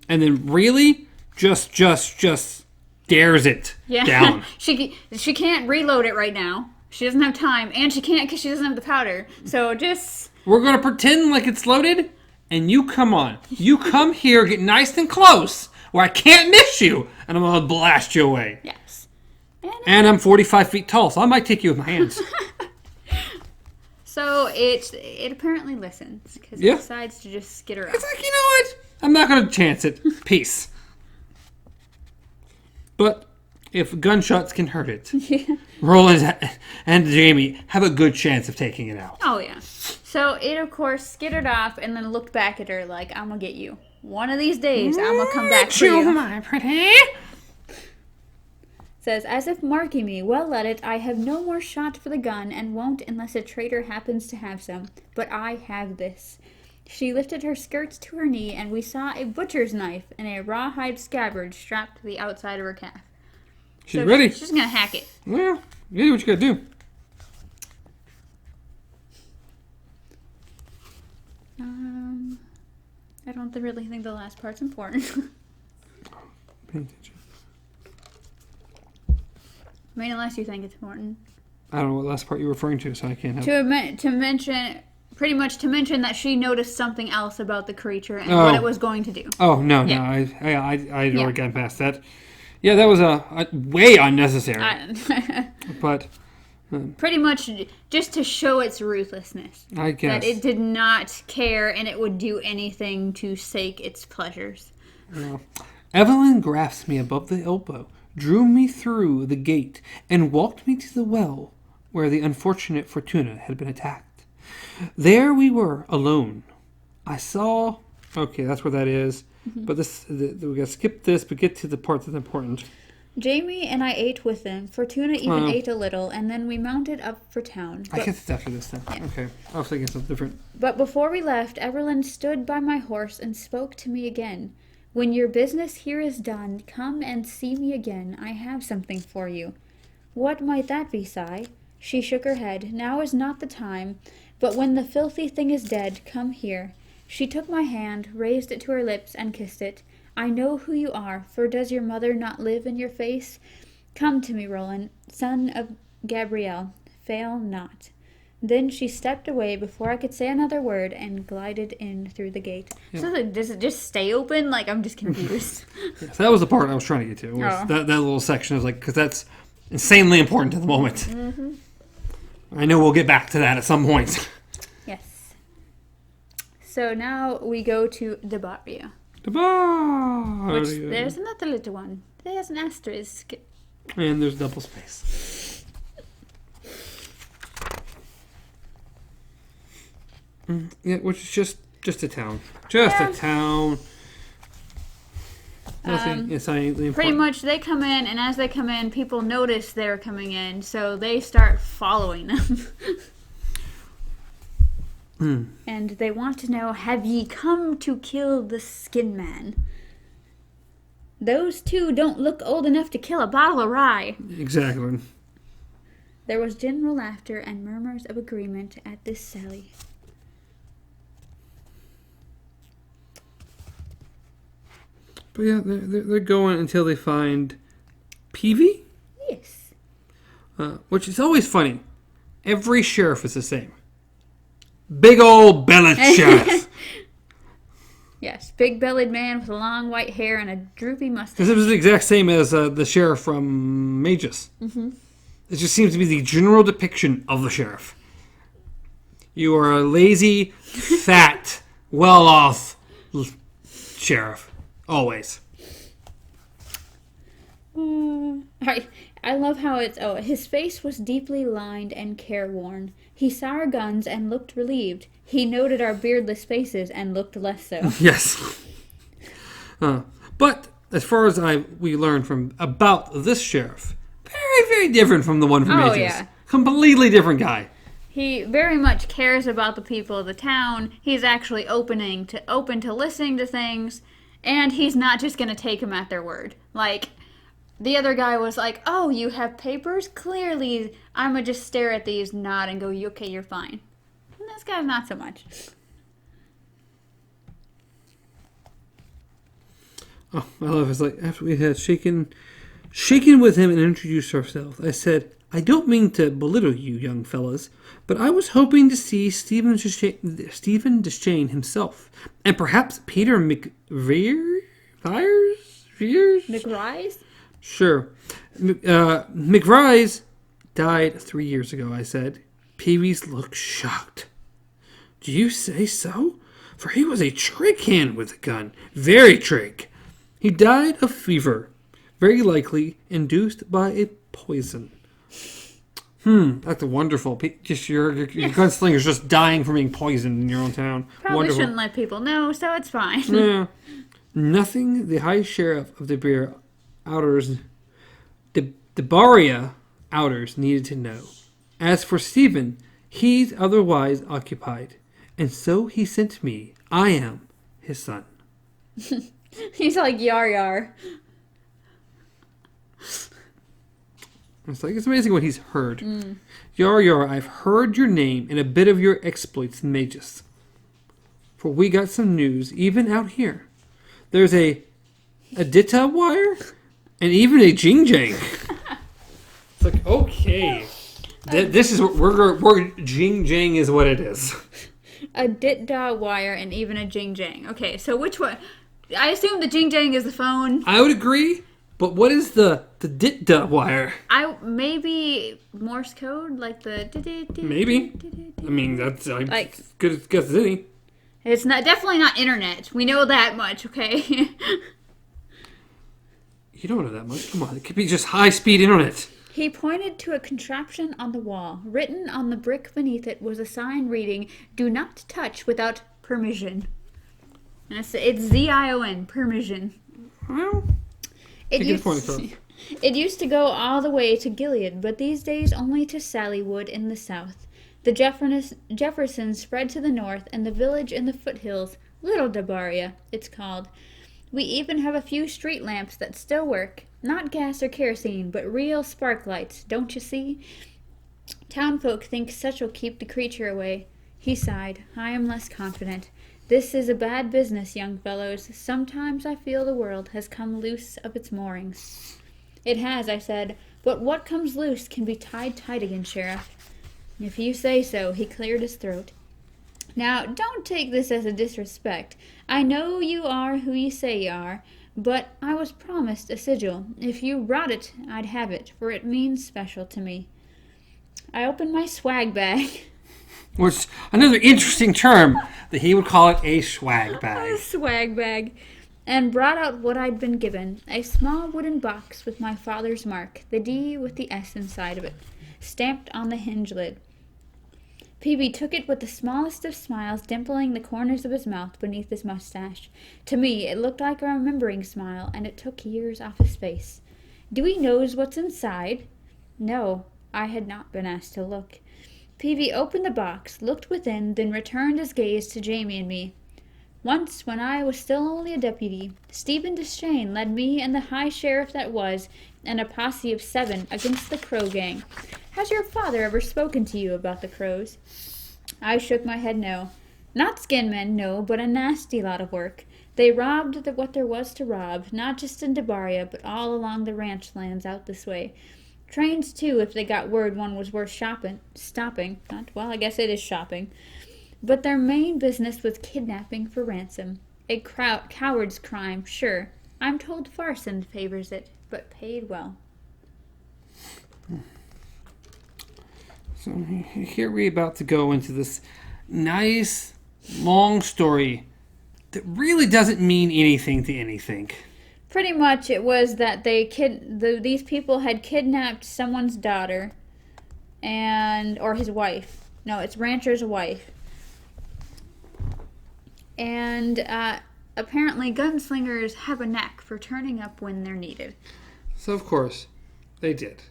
And then really just stares it down. She can't reload it right now. She doesn't have time, and she can't because she doesn't have the powder. So just... We're going to pretend like it's loaded, and you come on. You come here, get nice and close, where I can't miss you, and I'm going to blast you away. Yes. And I'm 45 feet tall, so I might take you with my hands. So it apparently listens, because it decides to just skitter off. It's like, you know what? I'm not going to chance it. Peace. But if gunshots can hurt it, Roland and Jamie have a good chance of taking it out. Oh, yeah. So it, of course, skittered off and then looked back at her like, I'm going to get you. One of these days, I'm going to come back for you. My pretty. Says, as if marking me, well let it, I have no more shot for the gun and won't unless a traitor happens to have some. But I have this. She lifted her skirts to her knee, and we saw a butcher's knife and a rawhide scabbard strapped to the outside of her calf. She's ready. She's going to hack it. Well, you do what you got to do. I don't really think the last part's important. Pay attention. I mean, unless you think it's important. I don't know what last part you're referring to, so I can't help. To mention that she noticed something else about the creature and what it was going to do. Oh, no. I'd already gotten past that. Yeah, that was a way unnecessary. But... pretty much just to show its ruthlessness. I guess. That it did not care and it would do anything to sake its pleasures. Well, Evelyn grasped me above the elbow, drew me through the gate, and walked me to the well where the unfortunate Fortuna had been attacked. There we were, alone. I saw... Okay, that's where that is. Mm-hmm. But we gotta skip this, but get to the part that's important. Jamie and I ate with them. Fortuna even ate a little, and then we mounted up for town. I guess it's after this then. Yeah. Okay. I was thinking something different. But before we left, Everlyn stood by my horse and spoke to me again. When your business here is done, come and see me again. I have something for you. What might that be, Si? She shook her head. Now is not the time, but when the filthy thing is dead, come here. She took my hand, raised it to her lips, and kissed it. I know who you are, for does your mother not live in your face? Come to me, Roland, son of Gabrielle, fail not. Then she stepped away before I could say another word and glided in through the gate. Yeah. So does it just stay open? Like, I'm just confused. Yes, that was the part I was trying to get to. That little section is like, because that's insanely important at the moment. Mm-hmm. I know we'll get back to that at some point. Yes. So now we go to Debaria. Which, There's another little one. There's an asterisk. And there's double space. Yeah, which is just a town. Just a town. Nothing insanely important. Pretty much they come in, and as they come in, people notice they're coming in, so they start following them. And they want to know, have ye come to kill the Skin Man? Those two don't look old enough to kill a bottle of rye. Exactly. There was general laughter and murmurs of agreement at this sally. But yeah, they're going until they find Peavy? Yes. Which is always funny. Every sheriff is the same. Big old bellied sheriff. Yes, big-bellied man with long white hair and a droopy mustache. Because it was the exact same as the sheriff from Magus. Mm-hmm. It just seems to be the general depiction of the sheriff. You are a lazy, fat, well-off sheriff. Always. I love how it's... Oh, his face was deeply lined and careworn. He saw our guns and looked relieved. He noted our beardless faces and looked less so. Yes. But as far as we learned about this sheriff, very, very different from the one from Ages. Yeah. Completely different guy. He very much cares about the people of the town. He's actually open to listening to things, and he's not just going to take them at their word. Like, the other guy was like, oh, you have papers? Clearly, I'm going to just stare at these, nod, and go, okay, you're fine. And this guy's not so much. Oh, I love it. It's like, after we had shaken with him and introduced ourselves, I said, I don't mean to belittle you, young fellas, but I was hoping to see Stephen Deschain himself, and perhaps Peter McRise? Sure. McRise died 3 years ago, I said. Peavy's looked shocked. Do you say so? For he was a trick hand with a gun. Very trick. He died of fever, very likely induced by a poison. That's wonderful. Just your gunslinger's just dying from being poisoned in your own town. Probably wonderful. Shouldn't let people know, so it's fine. Yeah. Nothing the High Sheriff of the Debaria Outers needed to know. As for Stephen, he's otherwise occupied, and so he sent me. I am his son. He's like, yar yar. It's amazing what he's heard. Yar Yar, I've heard your name and a bit of your exploits in Magus. For we got some news, even out here. There's a Dita wire and even a Jing Jang. It's like, okay. This is what we're Jing Jang is what it is. A Dita wire and even a Jing Jang. Okay, so which one? I assume the Jing Jang is the phone. I would agree. But what is the Dita wire? Maybe Morse code, like the... Maybe. I mean, that's like good as guess as any. It's definitely not internet. We know that much, okay? You don't know that much. Come on, it could be just high-speed internet. He pointed to a contraption on the wall. Written on the brick beneath it was a sign reading, "Do not touch without permission." And it's Z-I-O-N, permission. Well... It used to go all the way to Gilead, but these days only to Sallywood in the south. The Jeffersons spread to the north, and the village in the foothills, Little Debaria, it's called. We even have a few street lamps that still work. Not gas or kerosene, but real spark lights, don't you see? Townfolk think such'll keep the creature away. He sighed. I am less confident. This is a bad business, young fellows. Sometimes I feel the world has come loose of its moorings. It has, I said, but what comes loose can be tied tight again, Sheriff. If you say so, he cleared his throat. Now, don't take this as a disrespect. I know you are who you say you are, but I was promised a sigil. If you brought it, I'd have it, for it means special to me. I opened my swag bag. Which, another interesting term, that he would call it a swag bag. Swag bag. And brought out what I'd been given. A small wooden box with my father's mark, the D with the S inside of it, stamped on the hinge lid. Peavy took it with the smallest of smiles, dimpling the corners of his mouth beneath his mustache. To me, it looked like a remembering smile, and it took years off his face. Do he knows what's inside? No, I had not been asked to look. Peavy opened the box, looked within, then returned his gaze to Jamie and me. Once, when I was still only a deputy, Stephen Deschain led me and the high sheriff that was, and a posse of 7 against the Crow gang. Has your father ever spoken to you about the Crows? I shook my head no. Not skin men, no, but a nasty lot of work. They robbed what there was to rob, not just in Debaria, but all along the ranch lands out this way. Trains, too, if they got word one was worth stopping. Well, I guess it is shopping. But their main business was kidnapping for ransom. A coward's crime, sure. I'm told Farson favors it, but paid well. So here we're about to go into this nice, long story that really doesn't mean anything to anything. Pretty much it was that these people had kidnapped someone's daughter or his wife. No, it's Rancher's wife. And apparently gunslingers have a knack for turning up when they're needed. So, of course, they did.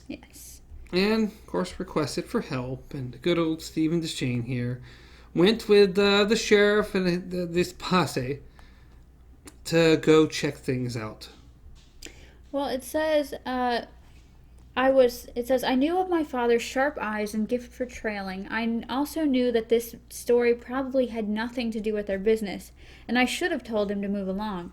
Yes. And, of course, requested for help. And good old Stephen Deschain here went with the sheriff and this posse to go check things out. Well, it says, I knew of my father's sharp eyes and gift for trailing. I also knew that this story probably had nothing to do with our business, and I should have told him to move along.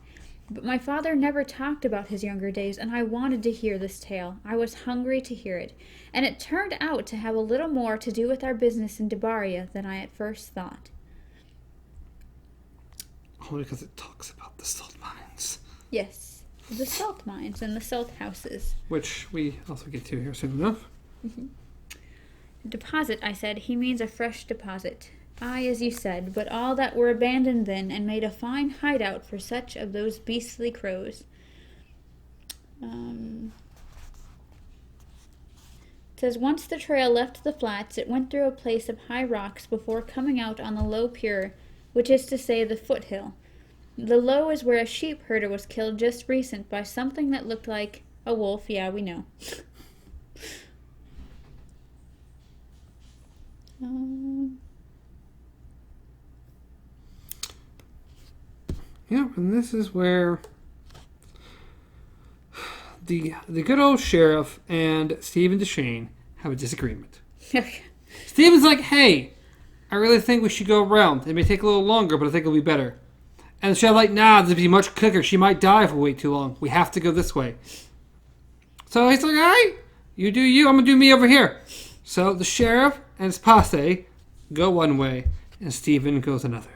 But my father never talked about his younger days, and I wanted to hear this tale. I was hungry to hear it, and it turned out to have a little more to do with our business in Debaria than I at first thought. Only because it talks about the salt mines. Yes. The salt mines and the salt houses. Which we also get to here soon enough. Mm-hmm. Deposit, I said. He means a fresh deposit. Aye, as you said, but all that were abandoned then and made a fine hideout for such of those beastly crows. It says, once the trail left the flats, it went through a place of high rocks before coming out on the low pure, which is to say the foothill. The low is where a sheep herder was killed just recent by something that looked like a wolf. Yeah, we know. Yeah, and this is where the good old sheriff and Stephen Deschain have a disagreement. Stephen's like, hey, I really think we should go around. It may take a little longer, but I think it'll be better. And the sheriff's like, nah, this will be much quicker. She might die if we wait too long. We have to go this way. So he's like, all right, you do you, I'm going to do me over here. So the sheriff and his posse go one way, and Stephen goes another.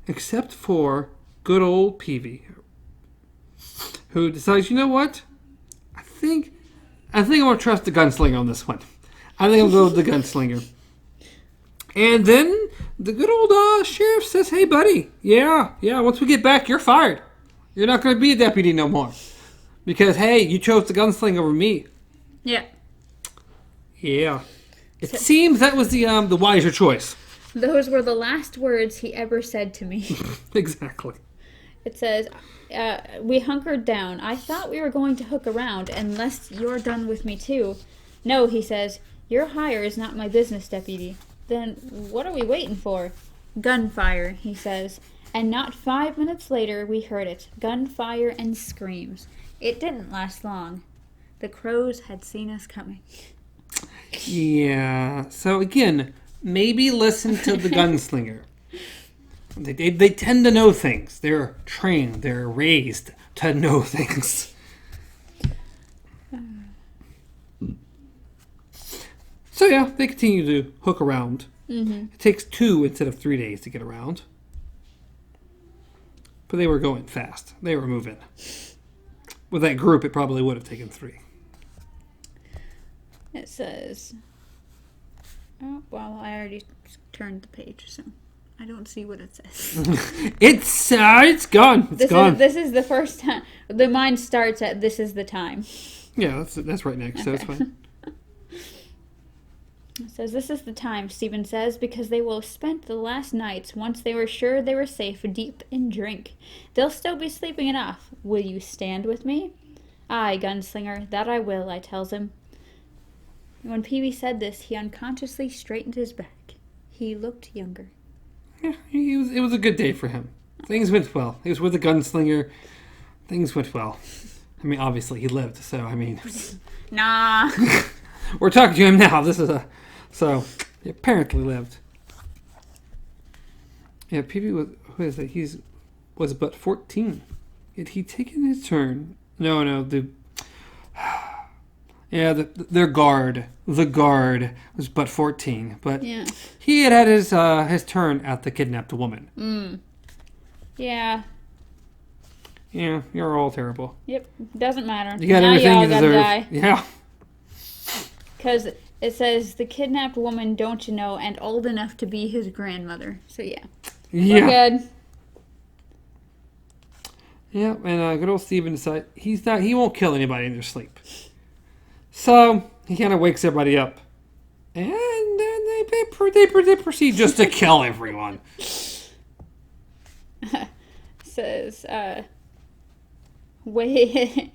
Except for good old Peavy, who decides, you know what? I think I'm going to trust the gunslinger on this one. I think I'll go with the gunslinger. And then the good old sheriff says, hey, buddy, yeah, once we get back, you're fired. You're not going to be a deputy no more. Because, hey, you chose the gunslinger over me. Yeah. Yeah. It seems that was the wiser choice. Those were the last words he ever said to me. Exactly. It says, we hunkered down. I thought we were going to hook around, unless you're done with me too. No, he says, your hire is not my business, deputy. Then what are we waiting for? Gunfire, he says. And not 5 minutes later, we heard it. Gunfire and screams. It didn't last long. The crows had seen us coming. Yeah. So again, maybe listen to the gunslinger. They tend to know things. They're trained. They're raised to know things. So yeah, they continue to hook around. Mm-hmm. It takes 2 instead of 3 days to get around. But they were going fast. They were moving. With that group, it probably would have taken 3. It says, Oh, well, I already turned the page, so I don't see what it says. It's gone. It's gone. This is the first time. The mine starts at "This is the time." Yeah, that's right next, so it's fine. It says, "This is the time," Stephen says, "because they will have spent the last nights, once they were sure they were safe, deep in drink. They'll still be sleeping enough. Will you stand with me?" "Aye, gunslinger, that I will," I tells him. When Peavy said this, he unconsciously straightened his back. He looked younger. Yeah, it was a good day for him. Things went well. He was with a gunslinger. Things went well. I mean, obviously he lived, so I mean... Nah. We're talking to him now. So, he apparently lived. Yeah, Peavy was... Who is it? Was but 14. Yet he'd taken his turn. No, yeah, the guard was but 14, but Yeah. he had his turn at the kidnapped woman. Yeah. Yeah, you're all terrible. Yep. Doesn't matter. You got now everything y'all you gotta deserve. die. Yeah. Because it says, "The kidnapped woman, don't you know, and old enough to be his grandmother." So yeah. Yeah. We're good. Yeah, and good old Stephen decides he won't kill anybody in their sleep. So he kind of wakes everybody up, and then they proceed just to kill everyone. Says, wake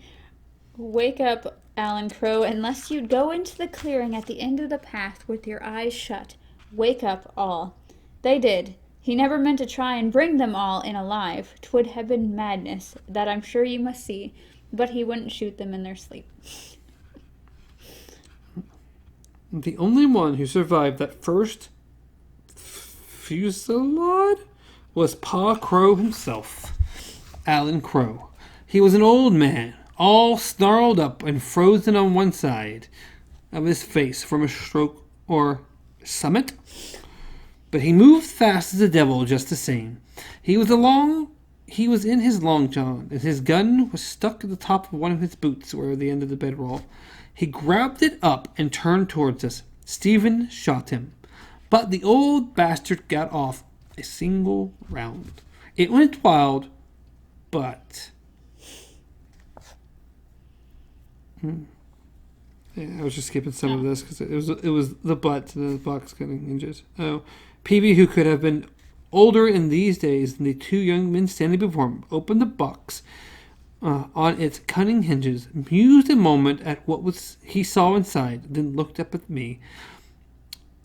up, Alan Crow, unless you'd go into the clearing at the end of the path with your eyes shut. Wake up, all. They did. He never meant to try and bring them all in alive. 'Twould have been madness, that I'm sure you must see, but he wouldn't shoot them in their sleep. The only one who survived that first fusillade was Pa Crow himself, Alan Crow. He was an old man, all snarled up and frozen on one side of his face from a stroke or summit. But he moved fast as the devil just the same. He was in his long john, and his gun was stuck at the top of one of his boots where the end of the bedroll. He grabbed it up and turned towards us. Stephen shot him. But the old bastard got off a single round. It went wild, but... Yeah, I was just skipping some of this because it was the butt to the box cutting hinges. Oh, Peavy, who could have been older in these days than the two young men standing before him, opened the box on its cunning hinges, mused a moment at what he saw inside, then looked up at me.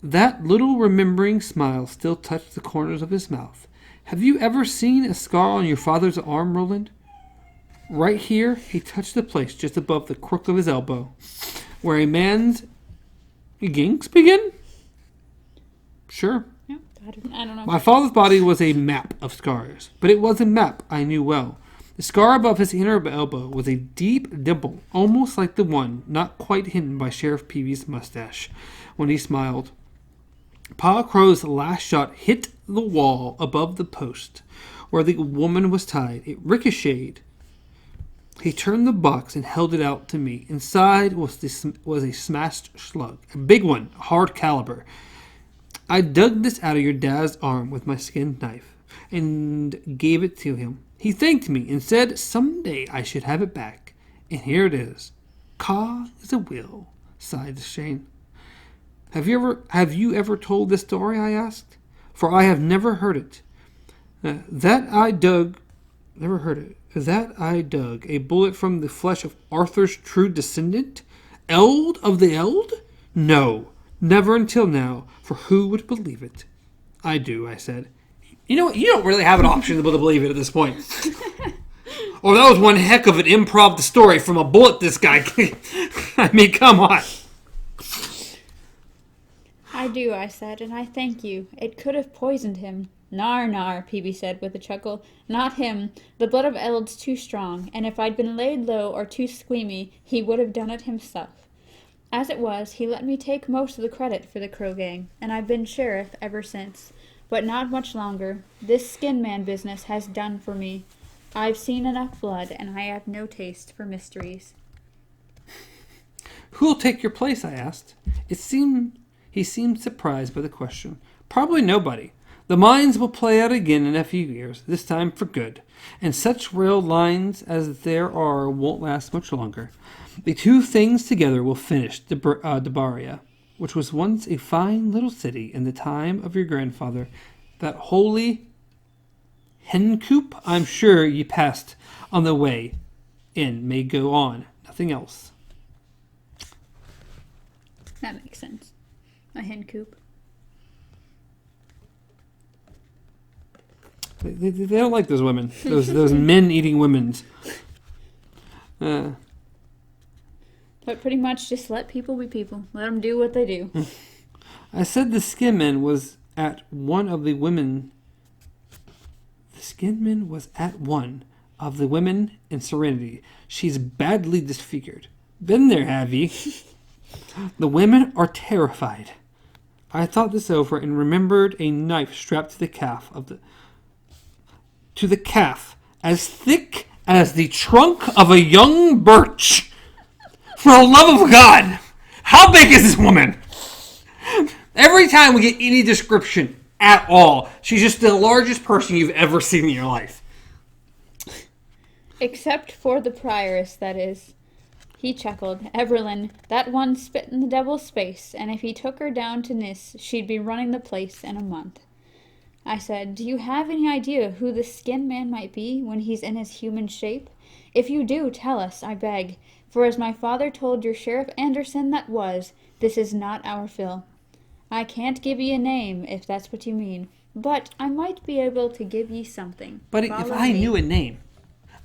That little remembering smile still touched the corners of his mouth. "Have you ever seen a scar on your father's arm, Roland?" Right here, he touched the place just above the crook of his elbow, where a man's ginks begin? Sure. Yeah, I don't know. My father's body was a map of scars, but it was a map I knew well. The scar above his inner elbow was a deep dimple, almost like the one not quite hidden by Sheriff Peavy's mustache when he smiled. Pa Crow's last shot hit the wall above the post where the woman was tied. It ricocheted. He turned the box and held it out to me. Inside was a smashed slug, a big one, hard caliber. I dug this out of your dad's arm with my skinned knife and gave it to him. He thanked me and said someday I should have it back. And here it is. Ka is a will, sighed Shane. Have you ever told this story? I asked. For I have never heard it. Never heard it. That I dug a bullet from the flesh of Arthur's true descendant? Eld of the Eld? No, never until now, for who would believe it? I do, I said. You know what? You don't really have an option to believe it at this point. Oh, that was one heck of an improv story from a bullet this guy. I mean, come on. I do, I said, and I thank you. It could have poisoned him. Nar, nar, Peavy said with a chuckle. Not him. The blood of Eld's too strong, and if I'd been laid low or too squeamy, he would have done it himself. As it was, he let me take most of the credit for the Crow gang, and I've been sheriff ever since. But not much longer. This skin man business has done for me. I've seen enough blood, and I have no taste for mysteries. Who'll take your place? I asked. It seemed He seemed surprised by the question. Probably nobody. The mines will play out again in a few years, this time for good. And such rail lines as there are won't last much longer. The two things together will finish Debaria, which was once a fine little city in the time of your grandfather. That holy hencoop I'm sure ye passed on the way in may go on. Nothing else. That makes sense. A hen coop. They don't like those women. Those men eating women's. But pretty much just let people be people. Let them do what they do. I said the skin man was at one of the women. The skin man was at one of the women in Serenity. She's badly disfigured. Been there, have ye? The women are terrified. I thought this over and remembered a knife strapped to the calf as thick as the trunk of a young birch. For the love of God, how big is this woman? Every time we get any description at all, she's just the largest person you've ever seen in your life. Except for the prioress, that is. He chuckled. Everlyn, that one spit in the devil's space, and if he took her down to Nis, she'd be running the place in a month. I said, do you have any idea who the skin man might be when he's in his human shape? If you do, tell us, I beg, for as my father told your Sheriff Anderson that was, this is not our Phil. I can't give ye a name, if that's what you mean, but I might be able to give ye something. But if I knew a name,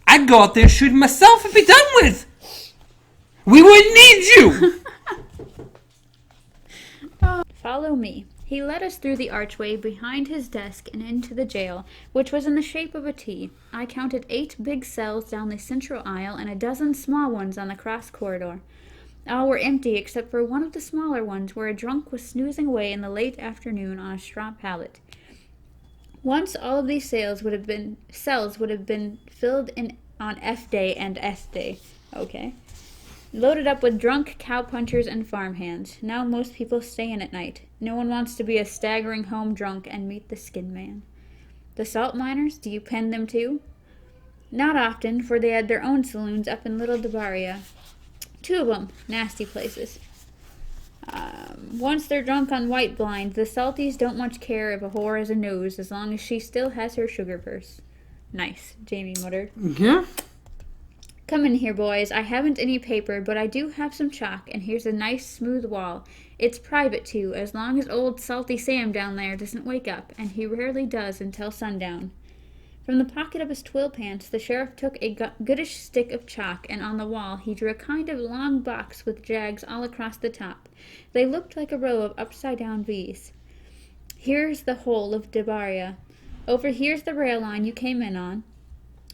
I'd go out there shooting myself and be done with. We wouldn't need you. Follow me. He led us through the archway behind his desk and into the jail, which was in the shape of a T. I counted 8 big cells down the central aisle and a dozen small ones on the cross corridor. All were empty except for one of the smaller ones where a drunk was snoozing away in the late afternoon on a straw pallet. Once all of these cells would have been filled in on F Day and S Day. Okay. Loaded up with drunk cowpunchers and farmhands. Now most people stay in at night. No one wants to be a staggering home drunk and meet the skin man. The salt miners, do you pen them too? Not often, for they had their own saloons up in Little Debaria. 2 of them, nasty places. Once they're drunk on white blind, the salties don't much care if a whore has a nose as long as she still has her sugar purse. Nice, Jamie muttered. Yeah? Come in here, boys. I haven't any paper, but I do have some chalk, and here's a nice smooth wall. It's private, too, as long as old Salty Sam down there doesn't wake up, and he rarely does until sundown. From the pocket of his twill pants, the sheriff took a goodish stick of chalk, and on the wall he drew a kind of long box with jags all across the top. They looked like a row of upside-down V's. Here's the whole of Debaria. Over here's the rail line you came in on.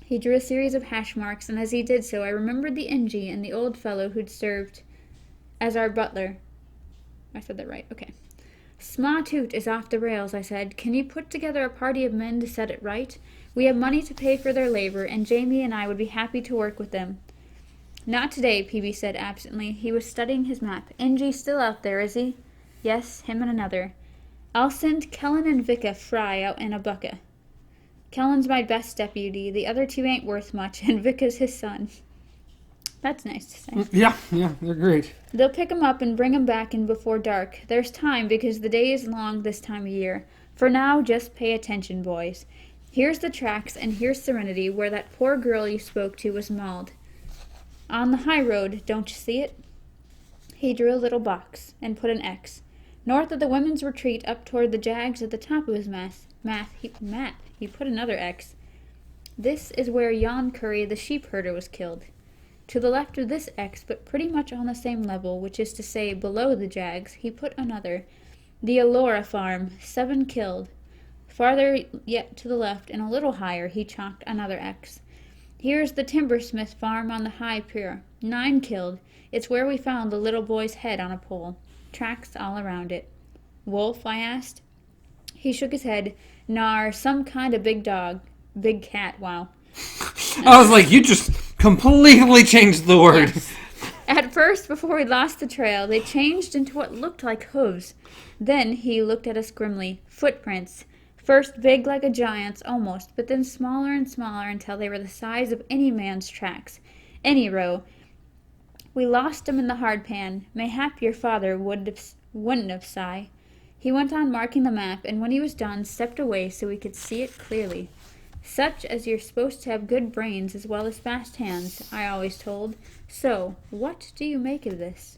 He drew a series of hash marks, and as he did so, I remembered the Ingy and the old fellow who'd served as our butler. I said that right, okay. Sma Toot is off the rails, I said. Can you put together a party of men to set it right? We have money to pay for their labor, and Jamie and I would be happy to work with them. Not today, Peavy said absently. He was studying his map. Ingy still out there, is he? Yes, him and another. I'll send Kellen and Vicka Fry out in a bucka. Kellen's my best deputy. The other 2 ain't worth much, and Vicka's his son. That's nice to say. Yeah, they're great. They'll pick 'em up and bring 'em back in before dark. There's time, because the day is long this time of year. For now, just pay attention, boys. Here's the tracks, and here's Serenity, where that poor girl you spoke to was mauled. On the high road, don't you see it? He drew a little box, and put an X. North of the women's retreat, up toward the jags at the top of his he put another X. This is where Jan Curry, the sheep herder, was killed. To the left of this X, but pretty much on the same level, which is to say below the jags, he put another. The Elora farm, 7 killed. Farther yet to the left, and a little higher, he chalked another X. Here's the Timbersmith farm on the high pier. 9 killed. It's where we found the little boy's head on a pole. Tracks all around it. Wolf? I asked. He shook his head. Nar, some kind of big dog. Big cat, wow. I was like, you just completely changed the word. Yes. At At first, before we lost the trail, they changed into what looked like hooves. Then he looked at us grimly. Footprints. First big like a giant's, almost, but then smaller and smaller until they were the size of any man's tracks. Any row. We lost him in the hard pan. Mayhap your father wouldn't have sigh. He went on marking the map, and when he was done, stepped away so we could see it clearly. Such as you're supposed to have good brains as well as fast hands, I always told. So, what do you make of this?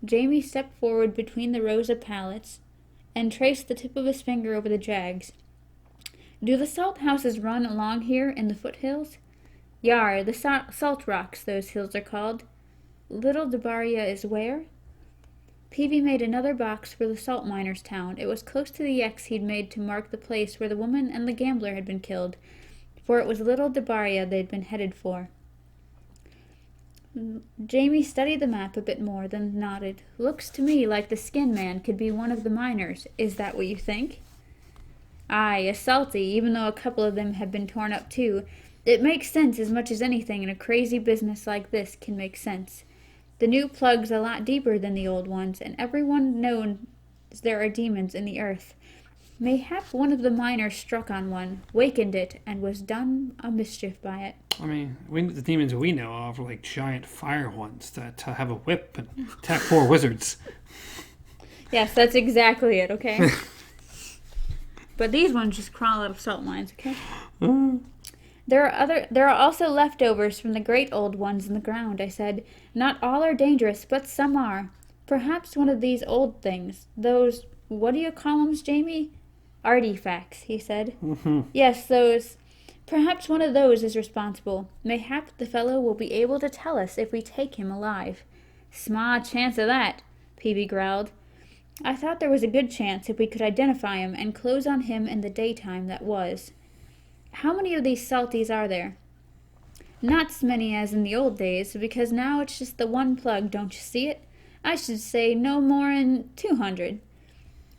Jamie stepped forward between the rows of pallets and traced the tip of his finger over the jags. Do the salt houses run along here in the foothills? Yar, the salt rocks, those hills are called. Little Debaria is where? Peavy made another box for the salt miners' town. It was close to the X he'd made to mark the place where the woman and the gambler had been killed, for it was Little Debaria they'd been headed for. Jamie studied the map a bit more, then nodded. Looks to me like the Skin Man could be one of the miners. Is that what you think? Aye, a salty, even though a couple of them have been torn up too. It makes sense as much as anything in a crazy business like this can make sense. The new plug's a lot deeper than the old ones, and everyone knows there are demons in the earth. Mayhap one of the miners struck on one, wakened it, and was done a mischief by it. I mean, the demons we know of are like giant fire ones that have a whip and attack poor wizards. Yes, that's exactly it, okay? But these ones just crawl out of salt mines, okay? There are also leftovers from the great old ones in the ground, I said. Not all are dangerous, but some are. Perhaps one of these old things, those, what do you call 'em, Jamie? Artifacts, he said. Mm-hmm. Yes, those. Perhaps one of those is responsible. Mayhap the fellow will be able to tell us if we take him alive. Small chance of that, Peavy growled. I thought there was a good chance if we could identify him and close on him in the daytime that was. How many of these salties are there? Not as many as in the old days, because now it's just the one plug, don't you see it? I should say no more than 200.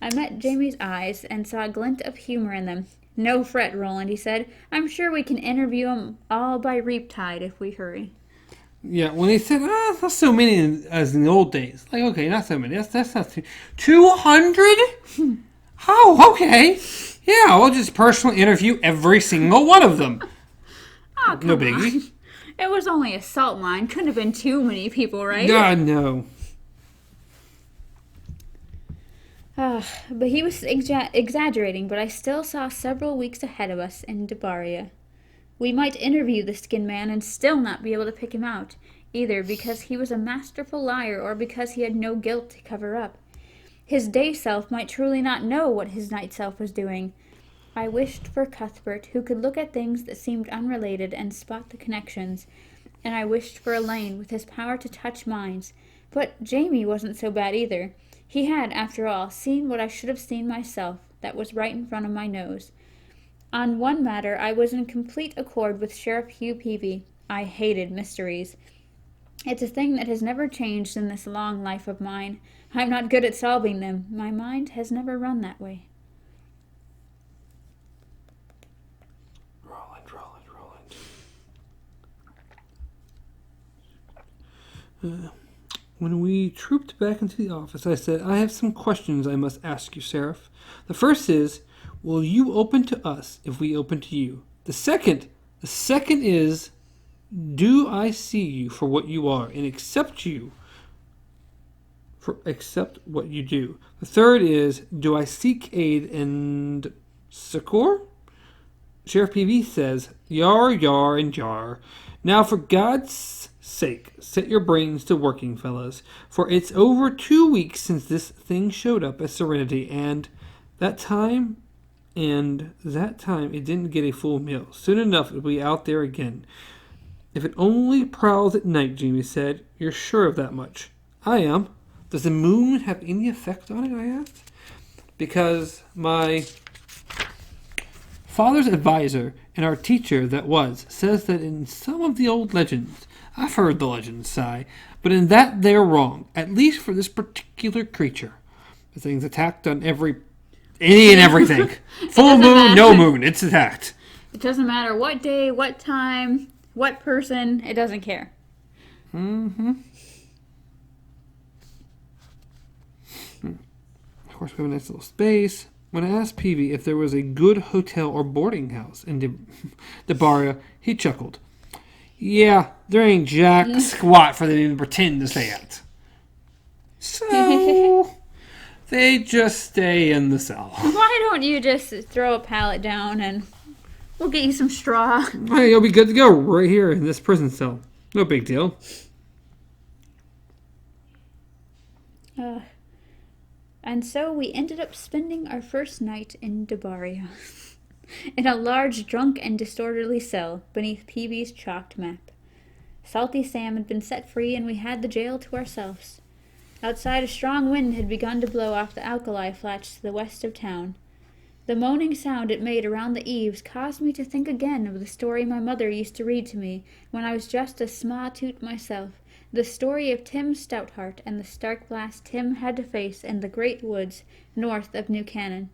I met Jamie's eyes and saw a glint of humor in them. No fret, Roland, he said. I'm sure we can interview 'em all by reap tide if we hurry. Yeah, when they said, not so many as in the old days. Like, okay, not so many. That's not 200? Oh, okay. Yeah, I'll just personally interview every single one of them. Oh, no biggie. On. It was only a salt mine. Couldn't have been too many people, right? No. But he was exaggerating, but I still saw several weeks ahead of us in Debaria. We might interview the Skin Man and still not be able to pick him out, either because he was a masterful liar or because he had no guilt to cover up. His day self might truly not know what his night self was doing. I wished for Cuthbert, who could look at things that seemed unrelated and spot the connections, and I wished for Elaine with his power to touch minds. But Jamie wasn't so bad either. He had, after all, seen what I should have seen myself, that was right in front of my nose. On one matter, I was in complete accord with Sheriff Hugh Peavy. I hated mysteries. It's a thing that has never changed in this long life of mine. I'm not good at solving them. My mind has never run that way. Roland. When we trooped back into the office, I said, I have some questions I must ask you, Sheriff. The first is, will you open to us if we open to you? The second is, do I see you for what you are and accept what you do? The third is, do I seek aid and succor? Sheriff Peavy says, yar, and jar. Now, for God's sake, set your brains to working, fellas, for it's over 2 weeks since this thing showed up at Serenity, and that time it didn't get a full meal. Soon enough, it'll be out there again. If it only prowls at night, Jamie said. You're sure of that much? I am. Does the moon have any effect on it, I asked? Because my father's advisor and our teacher says that in some of the old legends, I've heard the legends, sigh, but in that they're wrong, at least for this particular creature. The thing's attacked on any and everything. Full moon, no moon, it's attacked. It doesn't matter what day, what time, what person, it doesn't care. Mm-hmm. course, we have a nice little space. When I asked Peavy if there was a good hotel or boarding house in Debaria, he chuckled. Yeah, there ain't jack squat for them to even pretend to say it. So, they just stay in the cell. Why don't you just throw a pallet down and we'll get you some straw? Hey, you'll be good to go right here in this prison cell. No big deal. And so we ended up spending our first night in Debaria. In a large, drunk and disorderly cell beneath Peavy's chalked map. Salty Sam had been set free and we had the jail to ourselves. Outside, a strong wind had begun to blow off the alkali flats to the west of town. The moaning sound it made around the eaves caused me to think again of the story my mother used to read to me when I was just a sma toot myself, the story of Tim Stoutheart and the stark blast Tim had to face in the great woods north of New Canaan.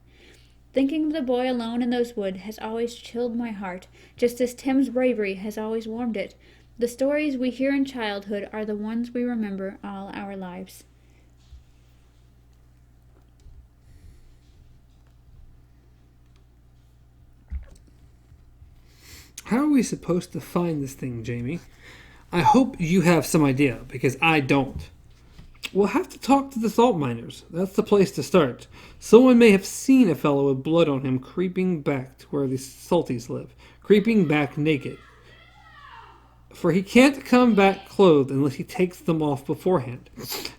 Thinking of the boy alone in those woods has always chilled my heart, just as Tim's bravery has always warmed it. The stories we hear in childhood are the ones we remember all our lives. How are we supposed to find this thing, Jamie? I hope you have some idea, because I don't. We'll have to talk to the salt miners. That's the place to start. Someone may have seen a fellow with blood on him creeping back to where the salties live. Creeping back naked. For he can't come back clothed unless he takes them off beforehand.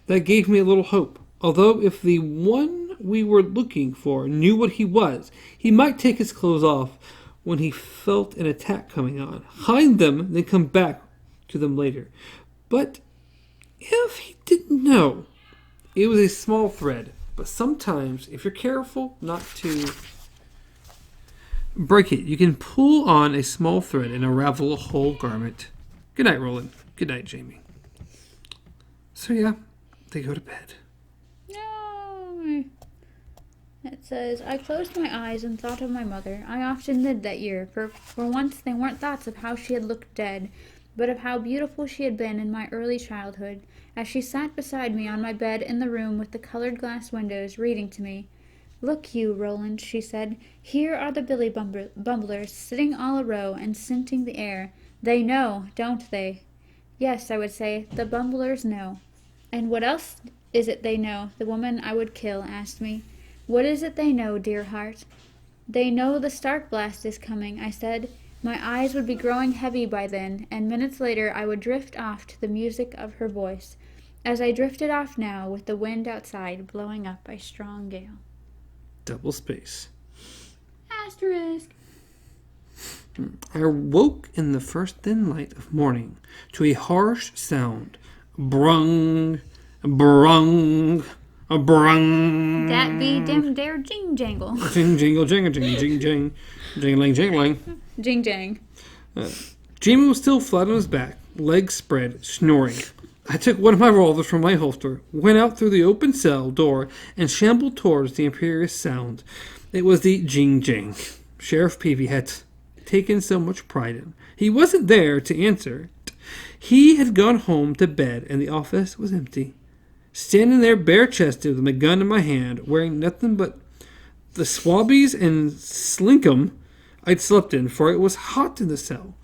That gave me a little hope. Although if the one we were looking for knew what he was, he might take his clothes off when he felt an attack coming on. Hide them, then come back to them later. But if he didn't know, it was a small thread. But sometimes, if you're careful not to break it, you can pull on a small thread and unravel a whole garment. Good night, Roland. Good night, Jamie. So yeah, they go to bed. No. It says, I closed my eyes and thought of my mother. I often did that year, for once they weren't thoughts of how she had looked dead, but of how beautiful she had been in my early childhood, as she sat beside me on my bed in the room with the colored glass windows, reading to me. Look you, Roland, she said, here are the billy bumblers, sitting all a row and scenting the air. They know, don't they? Yes, I would say, the bumblers know. And what else is it they know? The woman I would kill asked me. What is it they know, dear heart? They know the stark blast is coming, I said. My eyes would be growing heavy by then, and minutes later I would drift off to the music of her voice, as I drifted off now with the wind outside blowing up a strong gale. Double space. Asterisk. I woke in the first thin light of morning to a harsh sound. Brung, brung, brung. That be dim dare jing jangle. Jing jingle jing jing jing jing jingling jingling. Jing jang. Jamie was still flat on his back, legs spread, snoring. I took one of my revolvers from my holster, went out through the open cell door, and shambled towards the imperious sound. It was the jing jing Sheriff Peavy had taken so much pride in. He wasn't there to answer. He had gone home to bed, and the office was empty. Standing there bare-chested with a gun in my hand, wearing nothing but the swabbies and slinkum I'd slept in, for it was hot in the cell.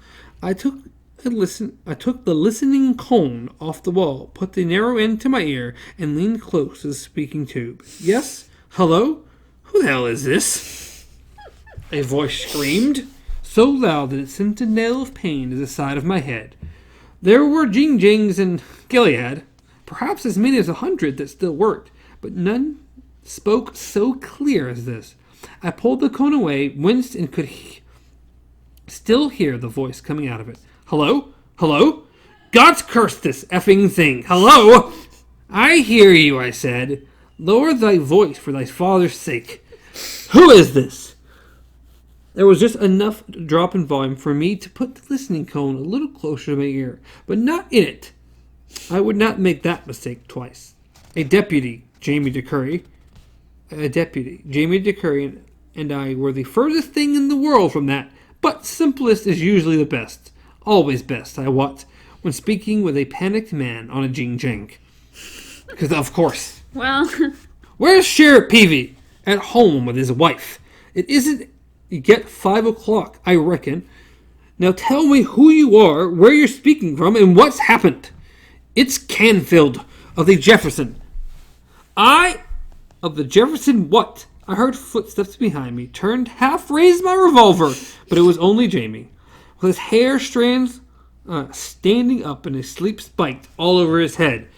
I took the listening cone off the wall, put the narrow end to my ear, and leaned close to the speaking tube. Yes? Hello? Who the hell is this? A voice screamed, so loud that it sent a nail of pain to the side of my head. There were jing-jings in Gilead, perhaps as many as 100 that still worked, but none spoke so clear as this. I pulled the cone away, winced, and could still hear the voice coming out of it. Hello? Hello? God's curse this effing thing! Hello? I hear you, I said. Lower thy voice for thy father's sake. Who is this? There was just enough drop in volume for me to put the listening cone a little closer to my ear, but not in it. I would not make that mistake twice. A deputy, Jamie DeCurry, and I were the furthest thing in the world from that, but simplest is usually the best. Always best, I wot, when speaking with a panicked man on a jing-jang. Because, of course. Well, Where's Sheriff Peavy? At home with his wife. It isn't yet 5 o'clock, I reckon. Now tell me who you are, where you're speaking from, and what's happened. It's Canfield of the Jefferson. Of the Jefferson what? I heard footsteps behind me, turned, half raised my revolver, but it was only Jamie, with his hair strands standing up and his sleep spiked all over his head.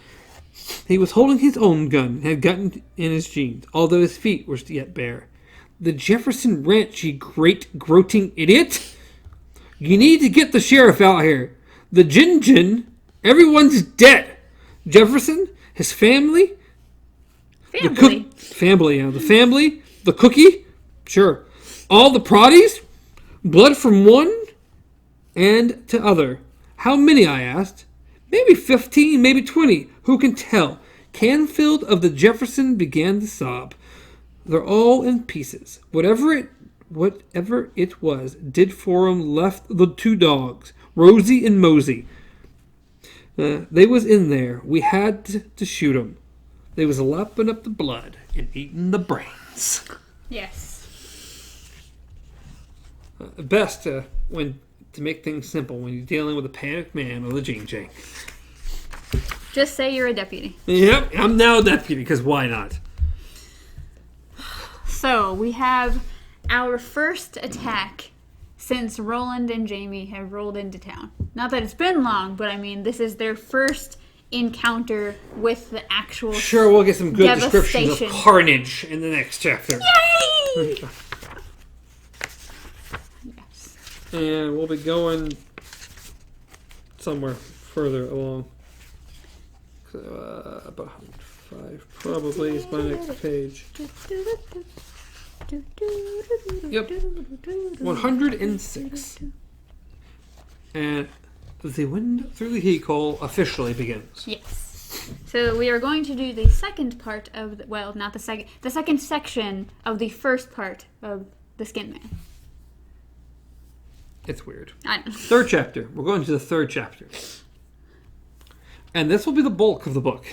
He was holding his own gun and had gotten in his jeans, although his feet were yet bare. The Jefferson Ranch, you great gloating idiot! You need to get the sheriff out here. The Gin, everyone's dead. Jefferson, his family, the family, the cookie, sure. All the proddies, blood from one and to other. How many, I asked. Maybe 15, maybe 20. Who can tell? Canfield of the Jefferson began to sob. They're all in pieces. Whatever it was, did for 'em left the 2 dogs, Rosie and Mosey. They was in there. We had to shoot 'em. They was lapping up the blood and eating the brains. Yes. Best to make things simple when you're dealing with a panicked man with a jing-jang. Just say you're a deputy. Yep, I'm now a deputy, because why not? So, we have our first attack since Roland and Jamie have rolled into town. Not that it's been long, but I mean, this is their first encounter with the actual Sure, we'll get some good descriptions of devastation. carnage in the next chapter. Yay! Yes. And we'll be going somewhere further along. About 105 probably is my next page. Yep. 106. And the Wind Through the Keyhole officially begins. Yes. So we are going to do the second part of, not the second section of the first part of the Skin Man. It's weird. I don't know. Third chapter. We're going to the third chapter. And this will be the bulk of the book.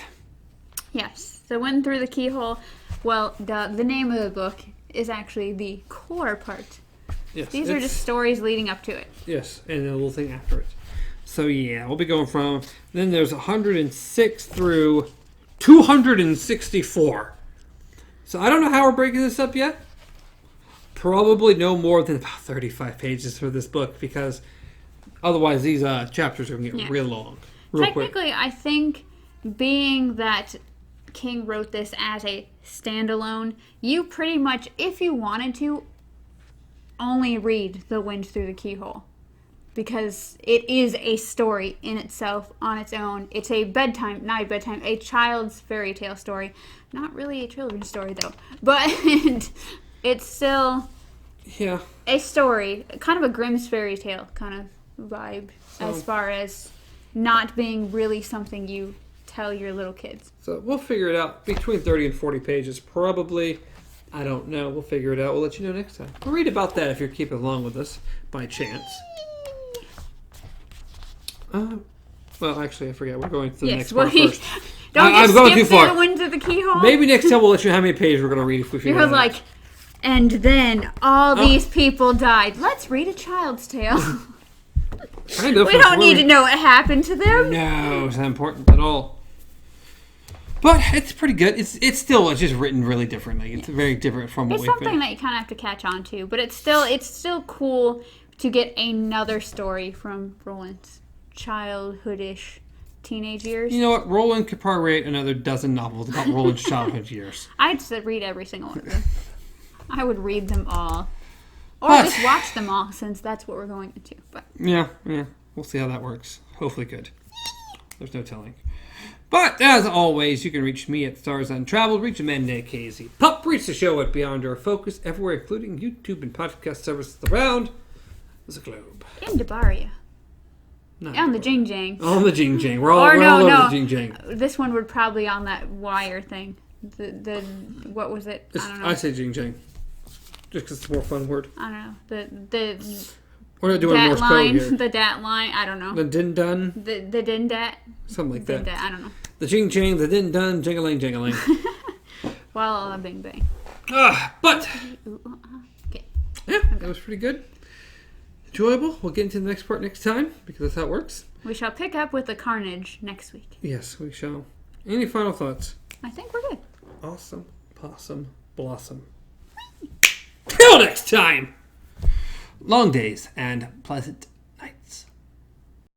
Yes. So Wind Through the Keyhole, the name of the book is actually the core part. Yes. These are just stories leading up to it. Yes, and a little thing after it. So yeah, we'll be going from, then there's 106 through 264. So I don't know how we're breaking this up yet. Probably no more than about 35 pages for this book, because otherwise these chapters are going to get real long. Technically, I think being that King wrote this as a standalone, you pretty much, if you wanted to, only read The Wind Through the Keyhole. Because it is a story in itself, on its own. It's a a child's fairy tale story. Not really a children's story, though. But it's still a story. Kind of a Grimm's fairy tale kind of vibe, as far as not being really something you tell your little kids. So we'll figure it out. Between 30 and 40 pages, probably. I don't know. We'll figure it out. We'll let you know next time. We'll read about that if you're keeping along with us by chance. Well, actually, I forget. We're going to the next part first. I'm going too far. The Wind Through the Keyhole. Maybe next time we'll let you know how many pages we're going to read if we figure it out. You're like, and then all these people died. Let's read a child's tale. Kind of. We don't need to know what happened to them. No, it's not important at all. But it's pretty good. It's still just written really differently. It's very different from what we've been. It's something that you kind of have to catch on to, but it's still cool to get another story from Roland's childhoodish teenage years. You know what? Roland could probably write another dozen novels about Roland's childhood years. I'd read every single one of them. I would read them all. Or just watch them all, since that's what we're going into. But yeah. We'll see how that works. Hopefully good. There's no telling. But, as always, you can reach me at Stars Untraveled, reach Amanda at KZ Pup, reach the show at Beyond Our Focus, everywhere, including YouTube and podcast services around the globe. in Dabaria. On the Jing Jang. On the Jing Jang. We're all over the Jing Jang. This one would probably on that wire thing. The what was it? I don't know. I say Jing Jang. Just because it's a more fun word. I don't know. We're not doing Morse code here. The dat line. I don't know. The din dun. The din dat. Something like that. I don't know. The Jing Jang, the din dun, jingling, jingling. Walla bing bang. But Okay. yeah, that was pretty good. Enjoyable. We'll get into the next part next time because that's how it works. We shall pick up with the carnage next week. Yes, we shall. Any final thoughts? I think we're good. Awesome. Possum. Blossom. Till next time! Long days and pleasant